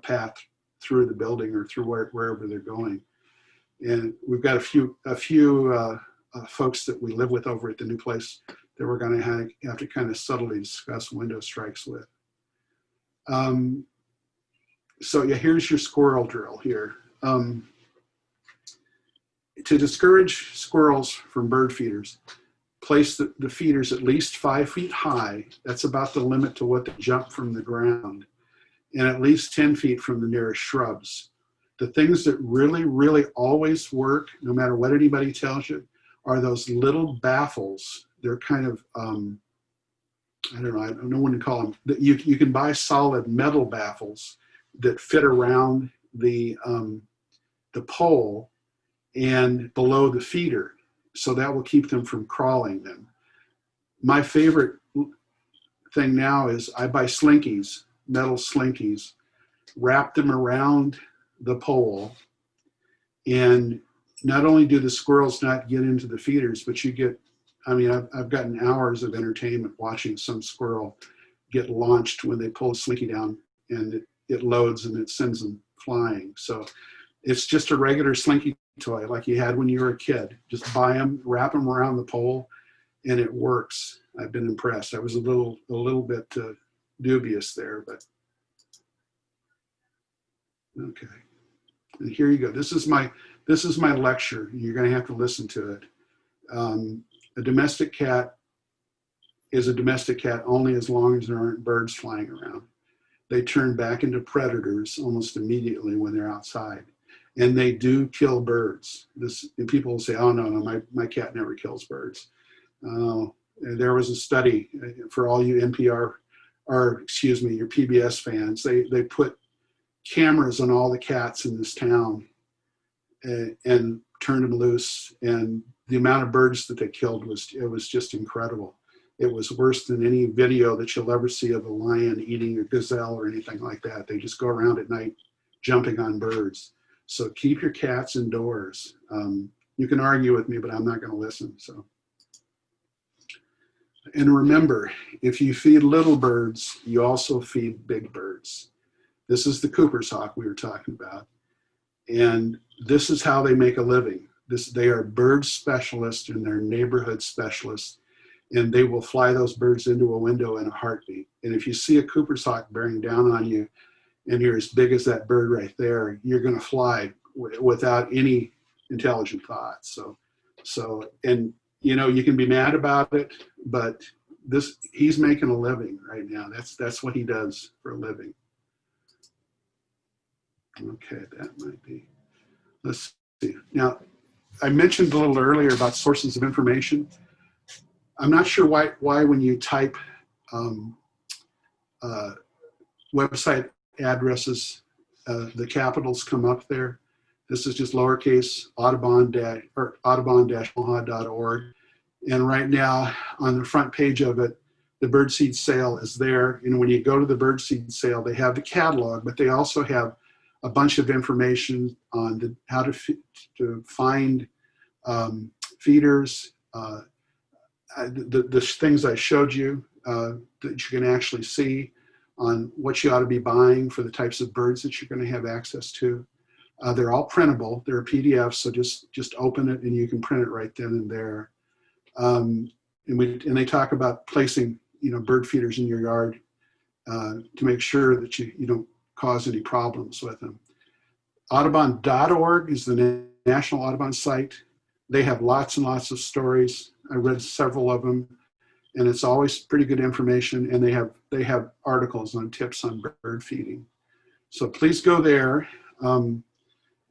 path through the building or through wherever they're going. And we've got a few folks that we live with over at the new place that we're going to have to kind of subtly discuss window strikes with. So yeah, here's your squirrel drill here. To discourage squirrels from bird feeders, place the feeders at least 5 feet high. That's about the limit to what they jump from the ground, and at least 10 feet from the nearest shrubs. The things that really, really always work, no matter what anybody tells you, are those little baffles. They're kind of, I don't know what to call them. You can buy solid metal baffles that fit around the pole and below the feeder. So that will keep them from crawling then. My favorite thing now is I buy slinkies, metal slinkies, wrap them around the pole, and not only do the squirrels not get into the feeders, but you get, I've gotten hours of entertainment watching some squirrel get launched when they pull a slinky down and it loads and it sends them flying. So it's just a regular slinky toy like you had when you were a kid. Just buy them, wrap them around the pole, and it works. I've been impressed. I was a little bit dubious there, but okay. And here you go. This is my lecture. You're going to have to listen to it. A domestic cat is a domestic cat only as long as there aren't birds flying around. They turn back into predators almost immediately when they're outside. And they do kill birds. And people will say, oh, no, my cat never kills birds. There was a study for all you NPR, or excuse me, your PBS fans. They put cameras on all the cats in this town and turned them loose. And the amount of birds that they killed was just incredible. It was worse than any video that you'll ever see of a lion eating a gazelle or anything like that. They just go around at night jumping on birds. So keep your cats indoors. You can argue with me, but I'm not going to listen. So, and remember, if you feed little birds, you also feed big birds. This is the Cooper's hawk we were talking about. And this is how they make a living. They are bird specialists and they're neighborhood specialists, and they will fly those birds into a window in a heartbeat. And if you see a Cooper's hawk bearing down on you and you're as big as that bird right there, you're going to fly without any intelligent thought. So, and you know, you can be mad about it, but he's making a living right now. That's what he does for a living. Okay, that might be. Let's see. Now, I mentioned a little earlier about sources of information. I'm not sure why when you type website addresses, the capitals come up there. This is just lowercase audubon-omaha.org. And right now on the front page of it, the birdseed sale is there. And when you go to the birdseed sale, they have the catalog, but they also have a bunch of information on how to find feeders, the things I showed you that you can actually see on what you ought to be buying for the types of birds that you're going to have access to. They're all printable. They're PDFs, so just open it and you can print it right then and there. And they talk about placing, you know, bird feeders in your yard to make sure that you don't cause any problems with them. Audubon.org is the National Audubon site. They have lots and lots of stories. I read several of them, and it's always pretty good information. And they have articles on tips on bird feeding. So please go there.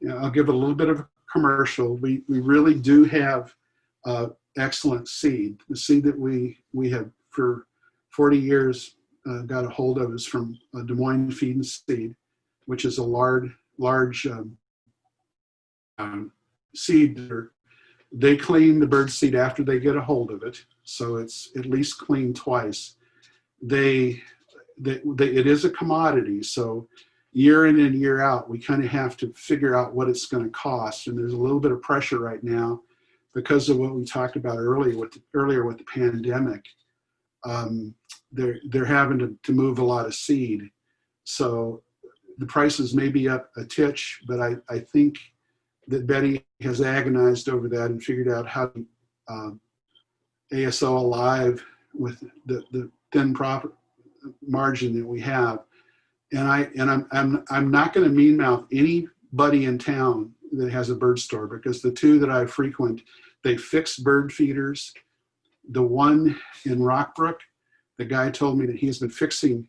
You know, I'll give a little bit of a commercial. We really do have excellent seed. The seed that we have for 40 years got a hold of is from Des Moines Feed and Seed, which is a large seed. They clean the bird seed after they get a hold of it, so it's at least cleaned twice. It is a commodity, so year in and year out, we kind of have to figure out what it's going to cost. And there's a little bit of pressure right now because of what we talked about earlier with the pandemic. They're having to move a lot of seed. So the prices may be up a titch, but I think that Betty has agonized over that and figured out how to ASO alive with the thin profit margin that we have. And I'm not going to mean mouth anybody in town that has a bird store, because the two that I frequent, they fix bird feeders. The one in Rockbrook, the guy told me that he's been fixing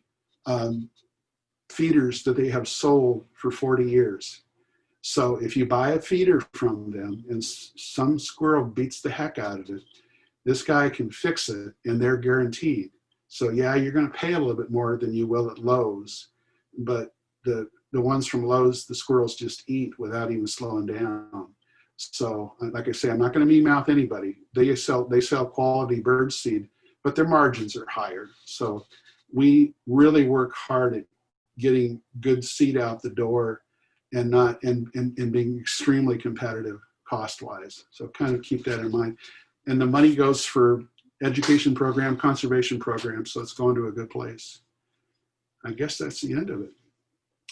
feeders that they have sold for 40 years. So if you buy a feeder from them and some squirrel beats the heck out of it, this guy can fix it and they're guaranteed. So yeah, you're going to pay a little bit more than you will at Lowe's, but the ones from Lowe's, the squirrels just eat without even slowing down. So like I say, I'm not going to mean mouth anybody. They sell quality bird seed, but their margins are higher. So we really work hard at getting good seed out the door and being extremely competitive cost-wise. So kind of keep that in mind. And the money goes for education program, conservation program, so it's going to a good place. I guess that's the end of it.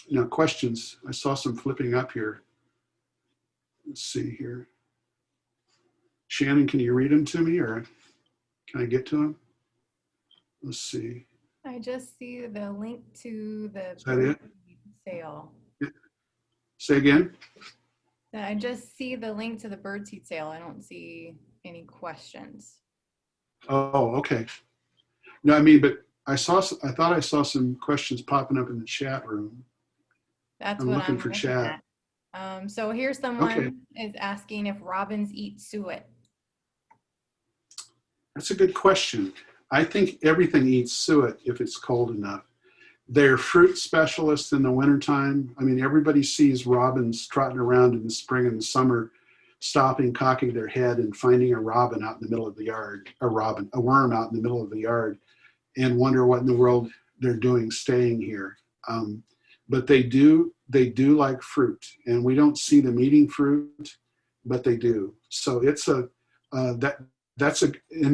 Now, questions. I saw some flipping up here. Let's see here. Shannon, can you read them to me, or can I get to them? Let's see. I just see the link to the Is that it? sale. Say again? I just see the link to the birdseed sale. I don't see any questions. Oh, okay. No, I mean, but I thought I saw some questions popping up in the chat room. That's I'm what looking I'm for looking chat. at. So here's someone is asking if robins eat suet. That's a good question. I think everything eats suet if it's cold enough. They're fruit specialists in the wintertime. I mean, everybody sees robins trotting around in the spring and the summer stopping, cocking their head and finding a robin out in the middle of the yard, a worm out in the middle of the yard, and wonder what in the world they're doing staying here. But they do like fruit, and we don't see them eating fruit, but they do. So it's and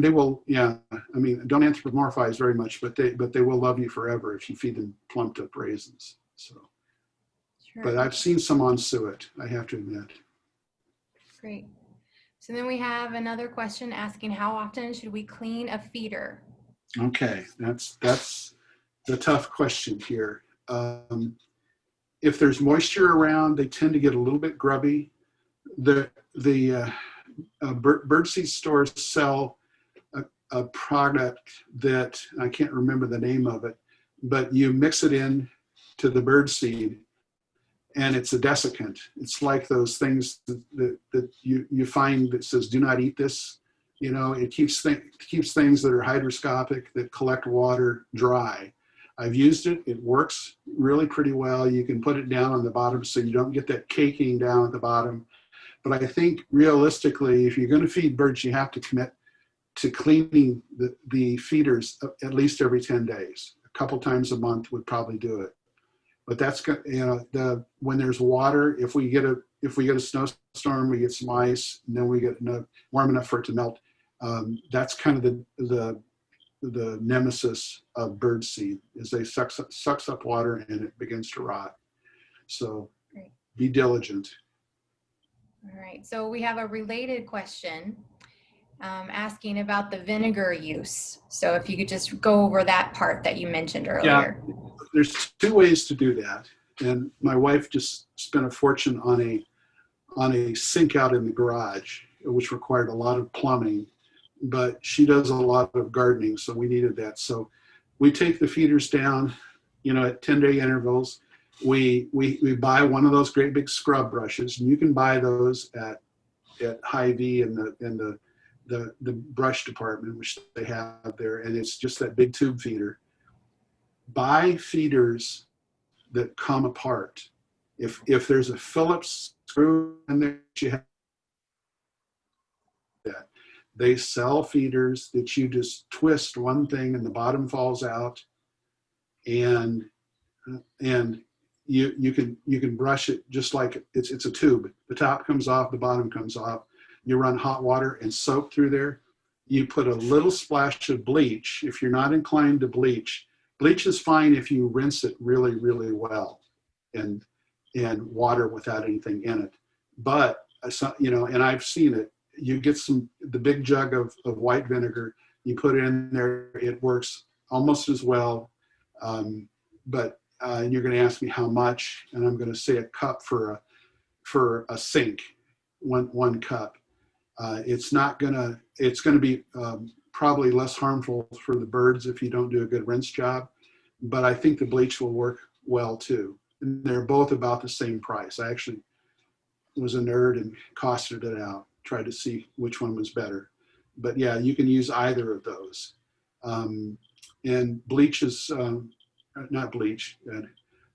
they will, yeah, I mean, don't anthropomorphize very much, but they will love you forever if you feed them plumped up raisins. So, Sure. but I've seen some on suet, I have to admit. Great. So then we have another question asking, how often should we clean a feeder? Okay, that's the tough question here. If there's moisture around, they tend to get a little bit grubby. The birdseed stores sell a product that I can't remember the name of it, but you mix it in to the birdseed, and it's a desiccant. It's like those things that you find that says "Do not eat this." You know, it keeps things that are hygroscopic that collect water dry. I've used it. It works really pretty well. You can put it down on the bottom so you don't get that caking down at the bottom. But I think realistically, if you're going to feed birds, you have to commit to cleaning the feeders at least every 10 days. A couple times a month would probably do it. But that's, you know, when there's water, if we get a snowstorm, we get some ice, and then we get warm enough for it to melt. That's kind of the nemesis of birdseed, is they sucks up water and it begins to rot. So Great. Be diligent. All right, so we have a related question asking about the vinegar use. So if you could just go over that part that you mentioned earlier. Yeah, there's two ways to do that. And my wife just spent a fortune on a sink out in the garage, which required a lot of plumbing, but she does a lot of gardening, so we needed that. So we take the feeders down, you know, at 10-day intervals. We buy one of those great big scrub brushes, and you can buy those at Hy-Vee in the brush department, which they have there, and it's just that big tube feeder. Buy feeders that come apart. If there's a Phillips screw in there, you have that. They sell feeders that you just twist one thing and the bottom falls out, and you can brush it just like it's a tube. The top comes off, the bottom comes off. You run hot water and soap through there. You put a little splash of bleach. If you're not inclined to bleach, bleach is fine if you rinse it really, really well and water without anything in it. But, you know, and I've seen it, you get the big jug of white vinegar, you put it in there, it works almost as well. But you're going to ask me how much, and I'm going to say a cup for a sink, one cup. It's going to be probably less harmful for the birds if you don't do a good rinse job, but I think the bleach will work well too. And they're both about the same price. I actually was a nerd and costed it out, tried to see which one was better. But yeah, you can use either of those. And bleach is, not bleach,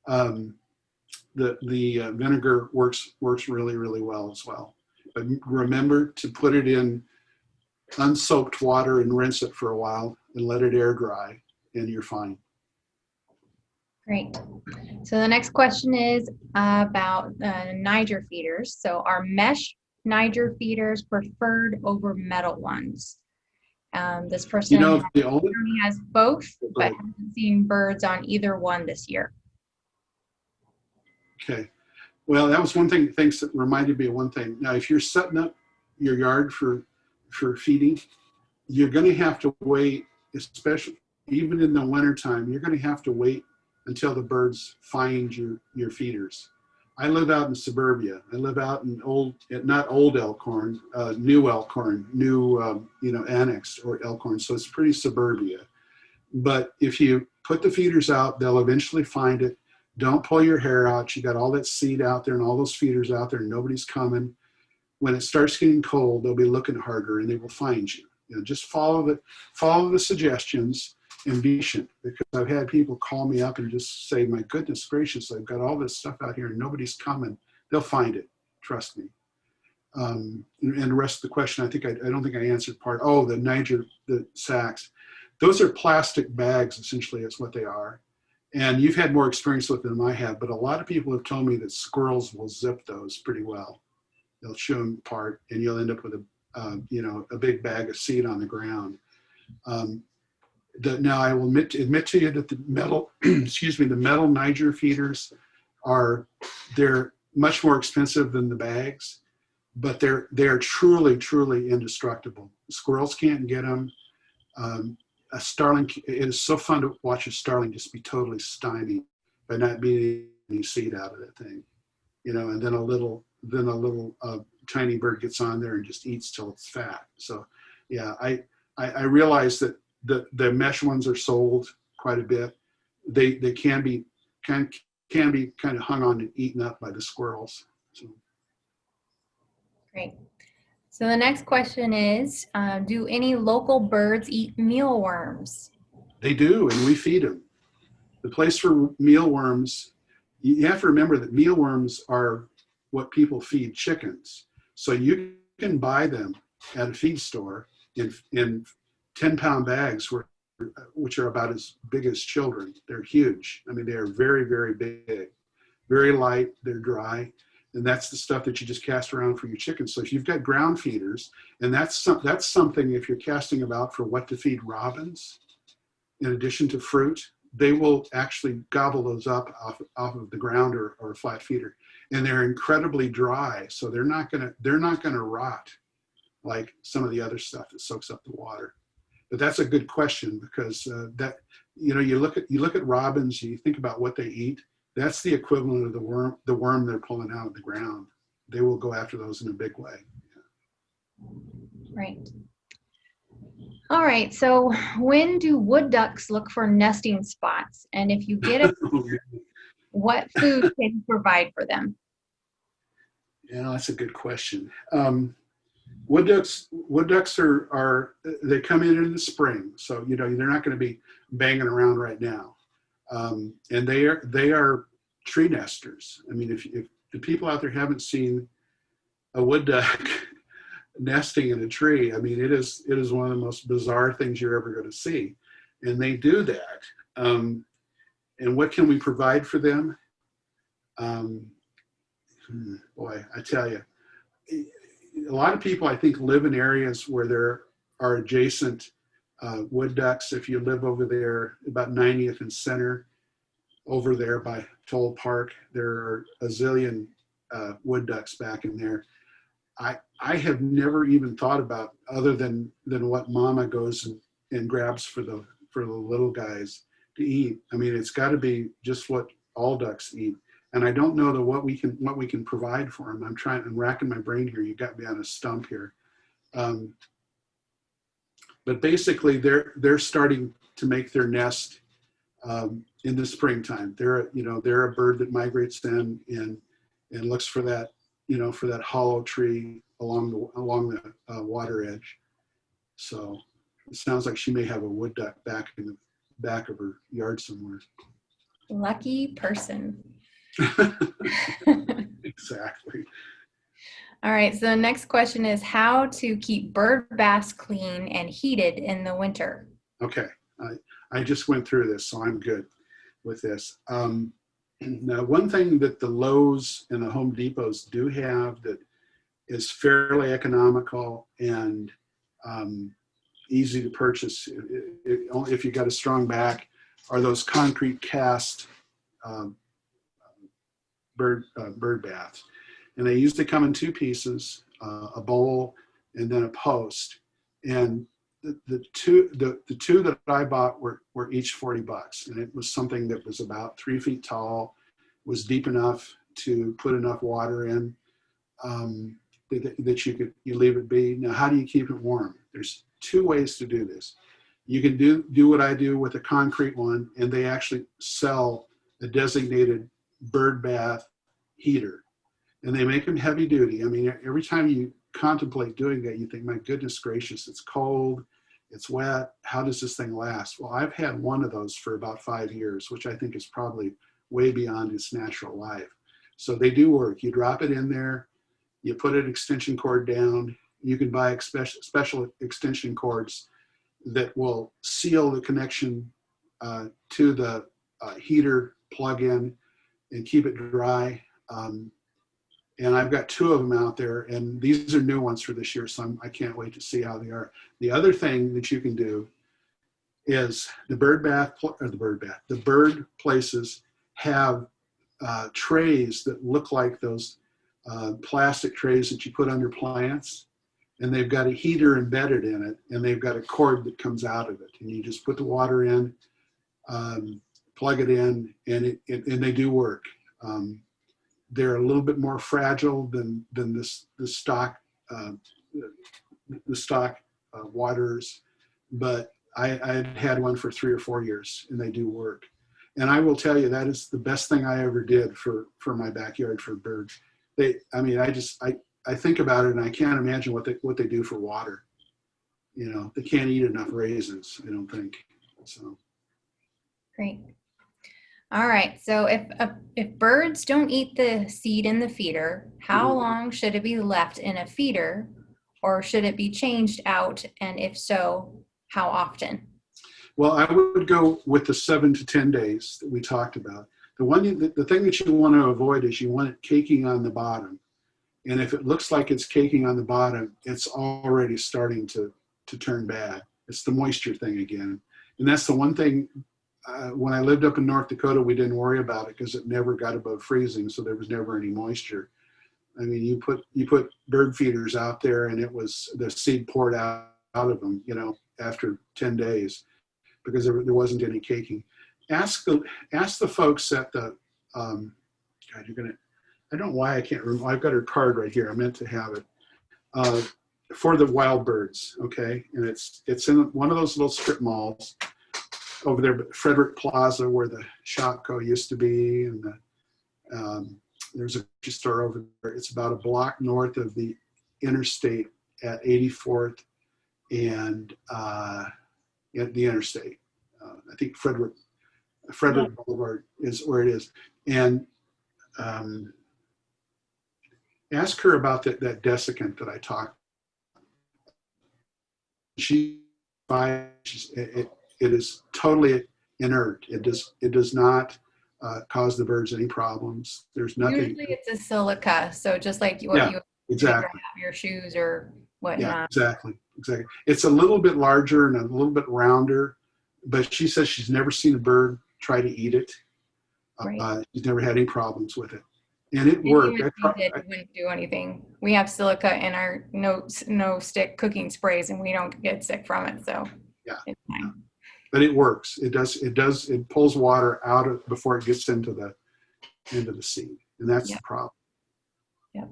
the vinegar works really, really well as well. But remember to put it in unsoaked water and rinse it for a while and let it air dry, and you're fine. Great. So the next question is about Niger feeders. So are mesh Niger feeders preferred over metal ones? This person, you know, the only has both, but hasn't seen birds on either one this year. Okay. Well, that was one thing, thanks, that reminded me of one thing. Now, if you're setting up your yard for feeding, you're going to have to wait, especially even in the wintertime, you're going to have to wait until the birds find your feeders. I live out in suburbia. I live out in not old Elkhorn, new Elkhorn, new, annexed or Elkhorn. So it's pretty suburbia. But if you put the feeders out, they'll eventually find it. Don't pull your hair out. You got all that seed out there and all those feeders out there. Nobody's coming. When it starts getting cold, they'll be looking harder and they will find you. Just follow the suggestions and be patient, because I've had people call me up and just say, my goodness gracious, I've got all this stuff out here and nobody's coming. They'll find it. Trust me. And the rest of the question, I don't think I answered part. Oh, the sacks. Those are plastic bags, essentially, is what they are. And you've had more experience with them than I have, but a lot of people have told me that squirrels will zip those pretty well. They'll chew them apart, and you'll end up with a big bag of seed on the ground. Now, I will admit to you that the metal, excuse me, the metal Niger feeders they're much more expensive than the bags, but they're truly, truly indestructible. Squirrels can't get them. A starling, it is so fun to watch a starling just be totally stymied by not being any seed out of that thing, and then a little tiny bird gets on there and just eats till it's fat. So yeah, I realize that the mesh ones are sold quite a bit. They can be kind of hung on and eaten up by the squirrels. So. Great. So the next question is, do any local birds eat mealworms? They do, and we feed them. The place for mealworms, you have to remember that mealworms are what people feed chickens. So you can buy them at a feed store in 10-pound bags, which are about as big as children. They're huge. I mean, they are very, very big, very light. They're dry. And that's the stuff that you just cast around for your chickens. So if you've got ground feeders, and that's something, if you're casting about for what to feed robins, in addition to fruit, they will actually gobble those up off of the ground or a flat feeder. And they're incredibly dry, so they're not gonna rot like some of the other stuff that soaks up the water. But that's a good question, because you look at robins, you think about what they eat. That's the equivalent of the worm they're pulling out of the ground. They will go after those in a big way. Right. All right. So when do wood ducks look for nesting spots? And if you get a, what food can you provide for them? Yeah, that's a good question. Wood ducks they come in the spring, so they're not going to be banging around right now. And they are tree nesters. I mean, if the people out there haven't seen a wood duck nesting in a tree, I mean, it is one of the most bizarre things you're ever going to see. And they do that. And what can we provide for them? Boy, I tell you, a lot of people, I think, live in areas where there are adjacent wood ducks. If you live over there about 90th and Center, over there by Toll Park, there are a zillion wood ducks back in there. I have never even thought about, other than what Mama goes and grabs for the little guys to eat. I mean, it's got to be just what all ducks eat. And I don't know what we can provide for them. I'm racking my brain here. You got me on a stump here. But basically, they're starting to make their nest in the springtime. They're a bird that migrates in and looks for that hollow tree along the water edge. So it sounds like she may have a wood duck back in the back of her yard somewhere. Lucky person. Exactly. All right. So the next question is how to keep bird baths clean and heated in the winter. Okay. I just went through this, so I'm good with this. Now, one thing that the Lowe's and the Home Depots do have that is fairly economical and easy to purchase, if you got a strong back, are those concrete cast bird baths. And they usually come in two pieces, a bowl and then a post. And the two that I bought were each $40, and it was something that was about 3 feet tall, was deep enough to put enough water in that you leave it be. Now, how do you keep it warm? There's two ways to do this. You can do what I do with a concrete one, and they actually sell a designated bird bath heater, and they make them heavy duty. I mean, every time you contemplate doing that, you think, my goodness gracious, it's cold, it's wet, how does this thing last? Well, I've had one of those for about 5 years, which I think is probably way beyond its natural life. So they do work. You drop it in there, You put an extension cord down. You can buy special extension cords that will seal the connection to the heater plug-in and keep it dry. And I've got 2 of them out there, and these are new ones for this year, so I can't wait to see how they are. The other thing that you can do is the bird places have trays that look like those plastic trays that you put under plants, and they've got a heater embedded in it, and they've got a cord that comes out of it, and you just put the water in, plug it in, and they do work. They're a little bit more fragile than the stock waters, but I had one for 3 or 4 years, and they do work. And I will tell you, that is the best thing I ever did for my backyard for birds. I think about it, and I can't imagine what they do for water. You know, they can't eat enough raisins, I don't think. So. Great. All right. So if birds don't eat the seed in the feeder, how long should it be left in a feeder, or should it be changed out? And if so, how often? Well, I would go with the 7 to 10 days that we talked about. The thing that you want to avoid is you want it caking on the bottom. And if it looks like it's caking on the bottom, it's already starting to turn bad. It's the moisture thing again. And that's the one thing, when I lived up in North Dakota, we didn't worry about it because it never got above freezing, so there was never any moisture. I mean, you put bird feeders out there, and it was the seed poured out of them, you know, after 10 days, because there wasn't any caking. Ask the folks at the God, I don't know why I can't remember. I've got her card right here. I meant to have it for the wild birds. Okay, and it's in one of those little strip malls over there, Frederick Plaza, where the Shopko used to be, and there's a store over there. It's about a block north of the interstate at 84th and at the interstate. I think Frederick Boulevard is where it is. And ask her about that desiccant that I talked. It is totally inert. It does not cause the birds any problems. There's nothing. Usually it's a silica, so just like what you exactly have your shoes or whatnot. Yeah, exactly. It's a little bit larger and a little bit rounder, but she says she's never seen a bird try to eat it. Right. She's never had any problems with it, and it worked. It wouldn't do anything. We have silica in our no stick cooking sprays, and we don't get sick from it, so yeah, it's fine. But it works. It pulls water out before it gets into the seed, and that's the problem. Yep.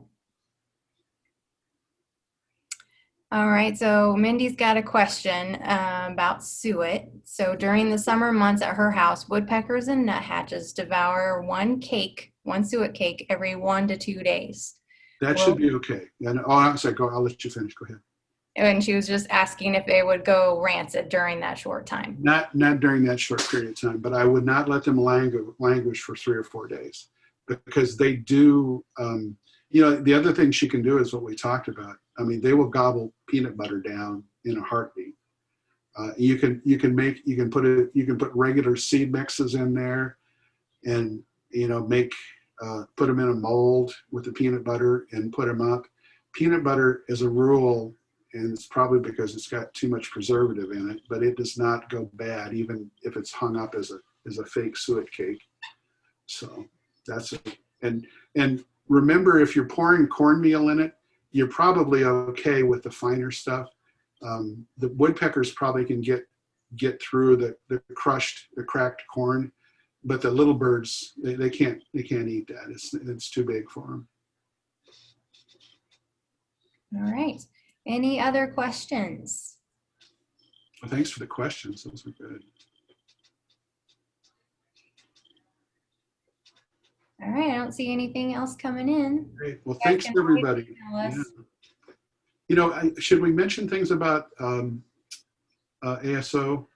All right, so Mindy's got a question about suet. So during the summer months at her house, woodpeckers and nuthatches devour one suet cake every 1 to 2 days. That should be okay. I'm sorry. I'll let you finish. Go ahead. And she was just asking if they would go rancid during that short time. Not during that short period of time, but I would not let them languish for 3 or 4 days, because they do. The other thing she can do is what we talked about. I mean, they will gobble peanut butter down in a heartbeat. You can put regular seed mixes in there, and put them in a mold with the peanut butter and put them up. Peanut butter, as a rule, and it's probably because it's got too much preservative in it, but it does not go bad even if it's hung up as a fake suet cake. So that's it. And remember, if you're pouring cornmeal in it, you're probably okay with the finer stuff. The woodpeckers probably can get through the cracked corn, but the little birds, they can't eat that. It's too big for them. All right. Any other questions? Well, thanks for the questions. Those were good. All right. I don't see anything else coming in. Great. Well, thanks everybody. Yeah. Should we mention things about ASO,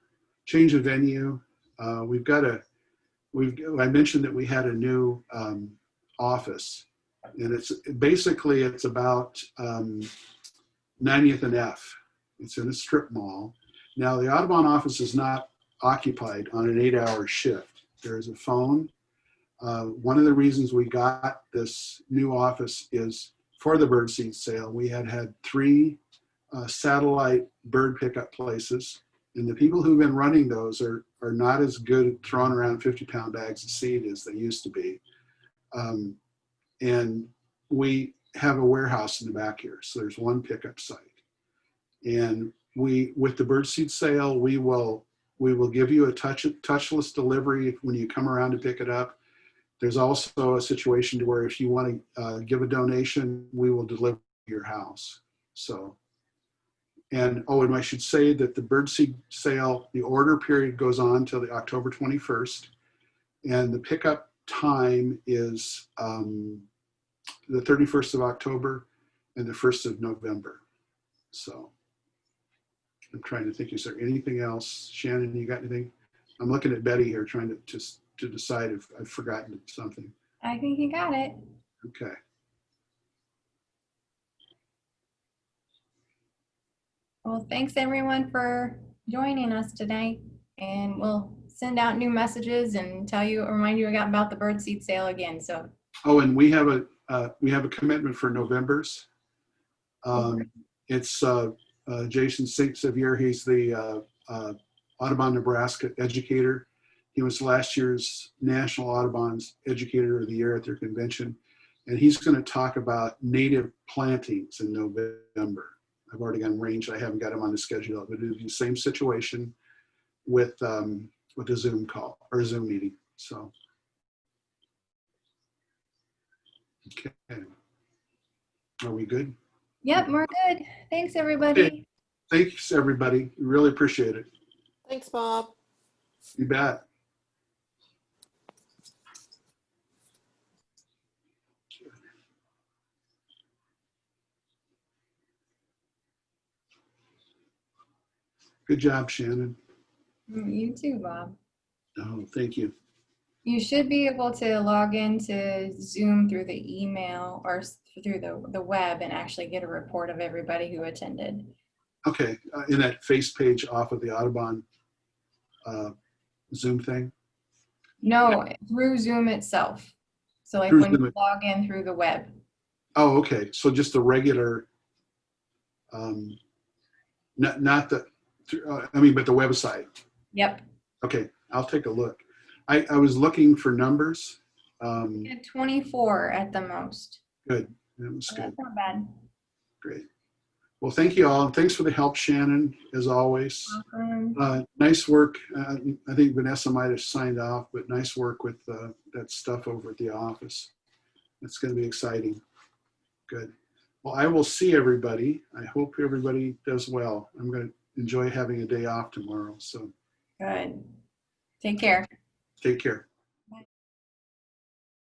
change of venue? I mentioned that we had a new office, and it's basically, it's about 90th and F. It's in a strip mall. Now, the Audubon office is not occupied on an 8-hour shift. There's a phone. One of the reasons we got this new office is for the birdseed sale. We had 3 satellite bird pickup places, and the people who've been running those are not as good at throwing around 50-pound bags of seed as they used to be. And we have a warehouse in the back here, so there's one pickup site. And with the birdseed sale, we will give you a touchless delivery when you come around to pick it up. There's also a situation to where if you want to give a donation, we will deliver to your house. So, and I should say that the birdseed sale, the order period goes on till the October 21st, and the pickup time is the 31st of October and the 1st of November. So I'm trying to think, is there anything else? Shannon, you got anything? I'm looking at Betty here trying to decide if I've forgotten something. I think you got it. Okay. Well, thanks everyone for joining us today, and we'll send out new messages and remind you about the birdseed sale again. So. Oh, and we have a commitment for November's. It's Jason St. Xavier. He's the Audubon, Nebraska educator. He was last year's National Audubon Educator of the Year at their convention. And he's going to talk about native plantings in November. I've already got him arranged. I haven't got him on the schedule, but it'll be the same situation with a Zoom call or a Zoom meeting. So, okay. Are we good? Yep, we're good. Thanks, everybody. Okay. Thanks, everybody. Really appreciate it. Thanks, Bob. You bet. Good job, Shannon. You too, Bob. Oh, thank you. You should be able to log into Zoom through the email or through the web and actually get a report of everybody who attended. Okay, in that face page off of the Audubon Zoom thing? No, through Zoom itself. So like Through when Zoom. you log in through the web. Oh, okay. So just the regular, not the, but the website. Yep. Okay, I'll take a look. I was looking for numbers. We had 24 at the most. Good, that was So good. that's not bad. Great. Well, thank you all. And thanks for the help, Shannon, as always. Nice work. I think Vanessa might have signed off, but nice work with that stuff over at the office. It's going to be exciting. Good. Well, I will see everybody. I hope everybody does well. I'm going to enjoy having a day off tomorrow. So Good. Take care. take care.